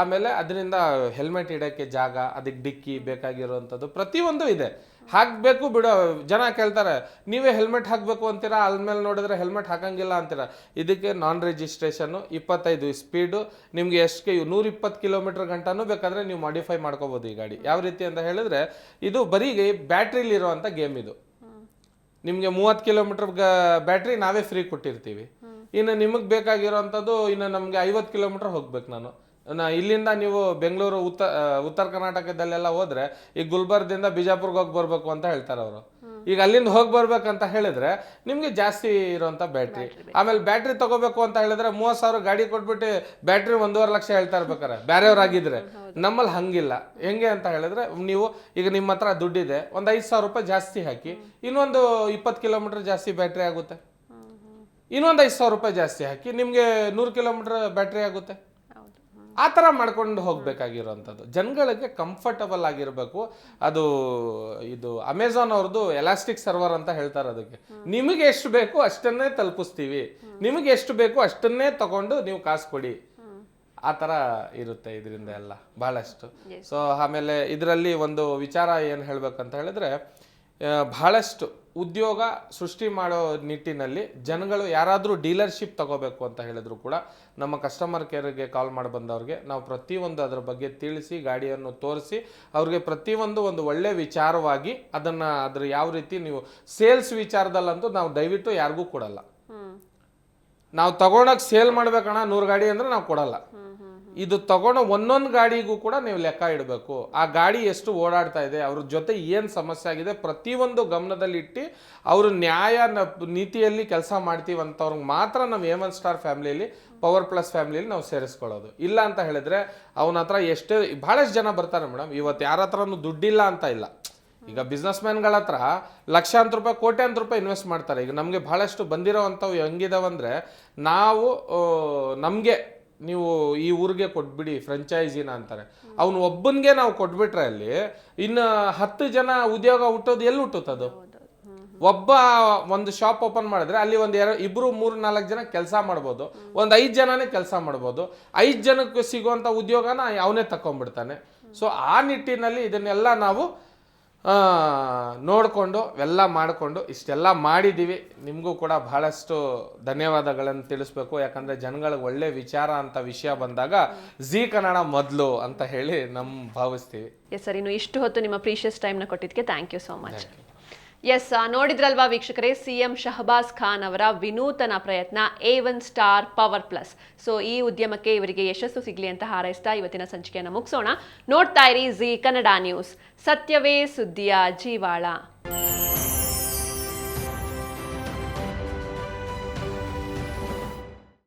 ಆಮೇಲೆ ಅದರಿಂದ ಹೆಲ್ಮೆಟ್ ಇಡೋಕ್ಕೆ ಜಾಗ, ಅದಕ್ಕೆ ಡಿಕ್ಕಿ ಬೇಕಾಗಿರೋವಂಥದ್ದು ಪ್ರತಿಯೊಂದು ಇದೆ, ಹಾಕಬೇಕು ಬಿಡೋ. ಜನ ಕೇಳ್ತಾರೆ ನೀವೇ ಹೆಲ್ಮೆಟ್ ಹಾಕಬೇಕು ಅಂತೀರಾ, ಅಲ್ಮೇಲೆ ನೋಡಿದ್ರೆ ಹೆಲ್ಮೆಟ್ ಹಾಕಂಗಿಲ್ಲ ಅಂತೀರಾ. ಇದಕ್ಕೆ ನಾನ್ ರಿಜಿಸ್ಟ್ರೇಷನ್ನು, 25 ಸ್ಪೀಡು, ನಿಮಗೆ ಎಷ್ಟು 120 ಕಿಲೋಮೀಟರ್ ಗಂಟನೂ ಬೇಕಾದರೆ ನೀವು ಮಾಡಿಫೈ ಮಾಡ್ಕೋಬೋದು ಈ ಗಾಡಿ. ಯಾವ ರೀತಿ ಅಂತ ಹೇಳಿದ್ರೆ, ಇದು ಬರೀ ಬ್ಯಾಟ್ರಿಲಿರುವಂಥ ಗೇಮ್. ಇದು ನಿಮಗೆ 30 ಕಿಲೋಮೀಟರ್ ಬ್ಯಾಟ್ರಿ ನಾವೇ ಫ್ರೀ ಕೊಟ್ಟಿರ್ತೀವಿ. ಇನ್ನು ನಿಮಗೆ ಬೇಕಾಗಿರೋವಂಥದ್ದು ಇನ್ನು ನಮಗೆ 50 ಕಿಲೋಮೀಟರ್ ಹೋಗ್ಬೇಕು. ಇಲ್ಲಿಂದ ನೀವು ಬೆಂಗಳೂರು ಉತ್ತರ ಕರ್ನಾಟಕದಲ್ಲೆಲ್ಲ ಹೋದ್ರೆ ಈಗ ಗುಲ್ಬರ್ಗದಿಂದ ಬಿಜಾಪುರ್ಗೆ ಹೋಗಿ ಬರ್ಬೇಕು ಅಂತ ಹೇಳ್ತಾರೆ ಅವರು. ಈಗ ಅಲ್ಲಿಂದ ಹೋಗಿ ಬರ್ಬೇಕಂತ ಹೇಳಿದ್ರೆ ನಿಮ್ಗೆ ಜಾಸ್ತಿ ಇರುವಂತ ಬ್ಯಾಟ್ರಿ. ಆಮೇಲೆ ಬ್ಯಾಟ್ರಿ ತಗೋಬೇಕು ಅಂತ ಹೇಳಿದ್ರೆ 30,000 ಗಾಡಿ ಕೊಟ್ಬಿಟ್ಟು ಬ್ಯಾಟ್ರಿ 1.5 ಲಕ್ಷ ಹೇಳ್ತಾ ಇರ್ಬೇಕಾರೆ ಬೇರೆಯವ್ರಾಗಿದ್ರೆ. ನಮ್ಮಲ್ಲಿ ಹಂಗಿಲ್ಲ. ಹೆಂಗೆ ಅಂತ ಹೇಳಿದ್ರೆ, ನೀವು ಈಗ ನಿಮ್ಮ ಹತ್ರ ದುಡ್ಡಿದೆ, ಒಂದು 5,000 ರೂಪಾಯಿ ಜಾಸ್ತಿ ಹಾಕಿ ಇನ್ನೊಂದು 20 ಕಿಲೋಮೀಟರ್ ಜಾಸ್ತಿ ಬ್ಯಾಟ್ರಿ ಆಗುತ್ತೆ. ಇನ್ನೊಂದು 5,000 ರೂಪಾಯಿ ಜಾಸ್ತಿ ಹಾಕಿ ನಿಮ್ಗೆ 100 ಕಿಲೋಮೀಟರ್ ಬ್ಯಾಟ್ರಿ ಆಗುತ್ತೆ. ಆ ಥರ ಮಾಡ್ಕೊಂಡು ಹೋಗ್ಬೇಕಾಗಿರೋಂಥದ್ದು. ಜನಗಳಿಗೆ ಕಂಫರ್ಟಬಲ್ ಆಗಿರಬೇಕು. ಅದು ಇದು ಅಮೆಝಾನ್ ಅವ್ರದ್ದು ಎಲಾಸ್ಟಿಕ್ ಸರ್ವರ್ ಅಂತ ಹೇಳ್ತಾರೆ. ಅದಕ್ಕೆ ನಿಮಗೆ ಎಷ್ಟು ಬೇಕು ಅಷ್ಟನ್ನೇ ತಲುಪಿಸ್ತೀವಿ, ನಿಮಗೆ ಎಷ್ಟು ಬೇಕು ಅಷ್ಟನ್ನೇ ತಗೊಂಡು ನೀವು ಕಾಸು ಕೊಡಿ, ಆ ಥರ ಇರುತ್ತೆ ಇದರಿಂದ ಎಲ್ಲ ಬಹಳಷ್ಟು. ಸೊ ಆಮೇಲೆ ಇದರಲ್ಲಿ ಒಂದು ವಿಚಾರ ಏನು ಹೇಳ್ಬೇಕಂತ ಹೇಳಿದ್ರೆ, ಬಹಳಷ್ಟು ಉದ್ಯೋಗ ಸೃಷ್ಟಿ ಮಾಡೋ ನಿಟ್ಟಿನಲ್ಲಿ ಜನಗಳು ಯಾರಾದರೂ ಡೀಲರ್ಶಿಪ್ ತಗೋಬೇಕು ಅಂತ ಹೇಳಿದ್ರು ಕೂಡ ನಮ್ಮ ಕಸ್ಟಮರ್ ಕೇರ್ಗೆ ಕಾಲ್ ಮಾಡಿ ಬಂದವ್ರಿಗೆ ನಾವು ಪ್ರತಿಯೊಂದು ಅದರ ಬಗ್ಗೆ ತಿಳಿಸಿ ಗಾಡಿಯನ್ನು ತೋರಿಸಿ ಅವ್ರಿಗೆ ಪ್ರತಿಯೊಂದು ಒಂದು ಒಳ್ಳೆ ವಿಚಾರವಾಗಿ ಅದನ್ನು ಅದ್ರ ಯಾವ ರೀತಿ ನೀವು ಸೇಲ್ಸ್ ವಿಚಾರದಲ್ಲಂತೂ ನಾವು ದಯವಿಟ್ಟು ಯಾರಿಗೂ ಕೊಡಲ್ಲ. ನಾವು ತಗೊಂಡಾಗ ಸೇಲ್ ಮಾಡ್ಬೇಕಣ್ಣ 100 ಗಾಡಿ ಅಂದ್ರೆ ನಾವು ಕೊಡಲ್ಲ. ಇದು ತಗೊಂಡು ಒಂದೊಂದು ಗಾಡಿಗೂ ಕೂಡ ನೀವು ಲೆಕ್ಕ ಇಡಬೇಕು. ಆ ಗಾಡಿ ಎಷ್ಟು ಓಡಾಡ್ತಾ ಇದೆ, ಅವ್ರ ಜೊತೆ ಏನು ಸಮಸ್ಯೆ ಆಗಿದೆ ಪ್ರತಿಯೊಂದು ಗಮನದಲ್ಲಿ ಇಟ್ಟು ಅವರು ನ್ಯಾಯ ನೀತಿಯಲ್ಲಿ ಕೆಲಸ ಮಾಡ್ತೀವಂತವ್ರಿಗೆ ಮಾತ್ರ ನಾವು A1 ಸ್ಟಾರ್ ಫ್ಯಾಮಿಲಿಯಲ್ಲಿ ಪವರ್ ಪ್ಲಸ್ ಫ್ಯಾಮಿಲಿಯಲ್ಲಿ ನಾವು ಸೇರಿಸ್ಕೊಳ್ಳೋದು. ಇಲ್ಲ ಅಂತ ಹೇಳಿದ್ರೆ ಅವನ ಹತ್ರ ಎಷ್ಟೇ ಭಾಳಷ್ಟು ಜನ ಬರ್ತಾರೆ ಮೇಡಮ್. ಇವತ್ತು ಯಾರ ಹತ್ರನೂ ದುಡ್ಡಿಲ್ಲ ಅಂತ ಇಲ್ಲ. ಈಗ ಬಿಸ್ನೆಸ್ ಮ್ಯಾನ್ಗಳ ಹತ್ರ ಲಕ್ಷಾಂತರ ರೂಪಾಯಿ ಕೋಟ್ಯಾಂತರ ರೂಪಾಯಿ ಇನ್ವೆಸ್ಟ್ ಮಾಡ್ತಾರೆ. ಈಗ ನಮಗೆ ಭಾಳಷ್ಟು ಬಂದಿರೋವಂಥವು ಹೆಂಗಿದಾವಂದರೆ, ನಾವು ನಮಗೆ ನೀವು ಈ ಊರಿಗೆ ಕೊಟ್ಬಿಡಿ ಫ್ರೆಂಚೈಸಿನ ಅಂತಾರೆ. ಅವನು ಒಬ್ಬನಿಗೆ ನಾವು ಕೊಟ್ಬಿಟ್ರೆ ಅಲ್ಲಿ ಇನ್ನು 10 ಜನ ಉದ್ಯೋಗ ಹುಟ್ಟೋದು ಎಲ್ಲಿ ಹುಟ್ಟುತ್ತದು? ಒಬ್ಬ ಒಂದು ಶಾಪ್ ಓಪನ್ ಮಾಡಿದ್ರೆ ಅಲ್ಲಿ ಒಂದು 2 3 4 ಜನ ಕೆಲಸ ಮಾಡ್ಬೋದು, ಒಂದು 5 ಜನನೇ ಕೆಲಸ ಮಾಡ್ಬೋದು. 5 ಜನಕ್ಕೆ ಸಿಗುವಂಥ ಉದ್ಯೋಗನ ಅವನೇ ತಗೊಂಡ್ಬಿಡ್ತಾನೆ. ಸೊ ಆ ನಿಟ್ಟಿನಲ್ಲಿ ಇದನ್ನೆಲ್ಲ ನಾವು ನೋಡಿಕೊಂಡು ಎಲ್ಲ ಮಾಡಿಕೊಂಡು ಇಷ್ಟೆಲ್ಲ ಮಾಡಿದ್ದೀವಿ. ನಿಮಗೂ ಕೂಡ ಬಹಳಷ್ಟು ಧನ್ಯವಾದಗಳನ್ನು ತಿಳಿಸ್ಬೇಕು. ಯಾಕಂದರೆ ಜನಗಳಿಗೆ ಒಳ್ಳೆ ವಿಚಾರ ಅಂತ ವಿಷಯ ಬಂದಾಗ ಜೀ ಕನ್ನಡ ಮೊದಲು ಅಂತ ಹೇಳಿ ಭಾವಿಸ್ತೀವಿ. ಎಸ್ ಸರ್, ಇನ್ನು ಇಷ್ಟು ಹೊತ್ತು ನಿಮ್ಮ ಪ್ರೀಶಿಯಸ್ ಟೈಮ್ನ ಕೊಟ್ಟಿದ್ದಕ್ಕೆ thank you so much. Yes, ನೋಡಿದ್ರಲ್ವಾ ವೀಕ್ಷಕರೇ, CM ಶಹಬಾಜ್ ಖಾನ್ ಅವರ ವಿನೂತನ ಪ್ರಯತ್ನ A1 star power plus. So ಈ ಉದ್ಯಮಕ್ಕೆ ಇವರಿಗೆ ಯಶಸ್ಸು ಸಿಗಲಿ ಅಂತ ಹಾರೈಸ್ತಾ ಇವತ್ತಿನ ಸಂಚಿಕೆಯನ್ನು ಮುಗಿಸೋಣ. ನೋಡ್ತಾ ಇರಿ ಜೀ ಕನ್ನಡ ನ್ಯೂಸ್, ಸತ್ಯವೇ ಸುದ್ದಿಯ ಜೀವಾಳ.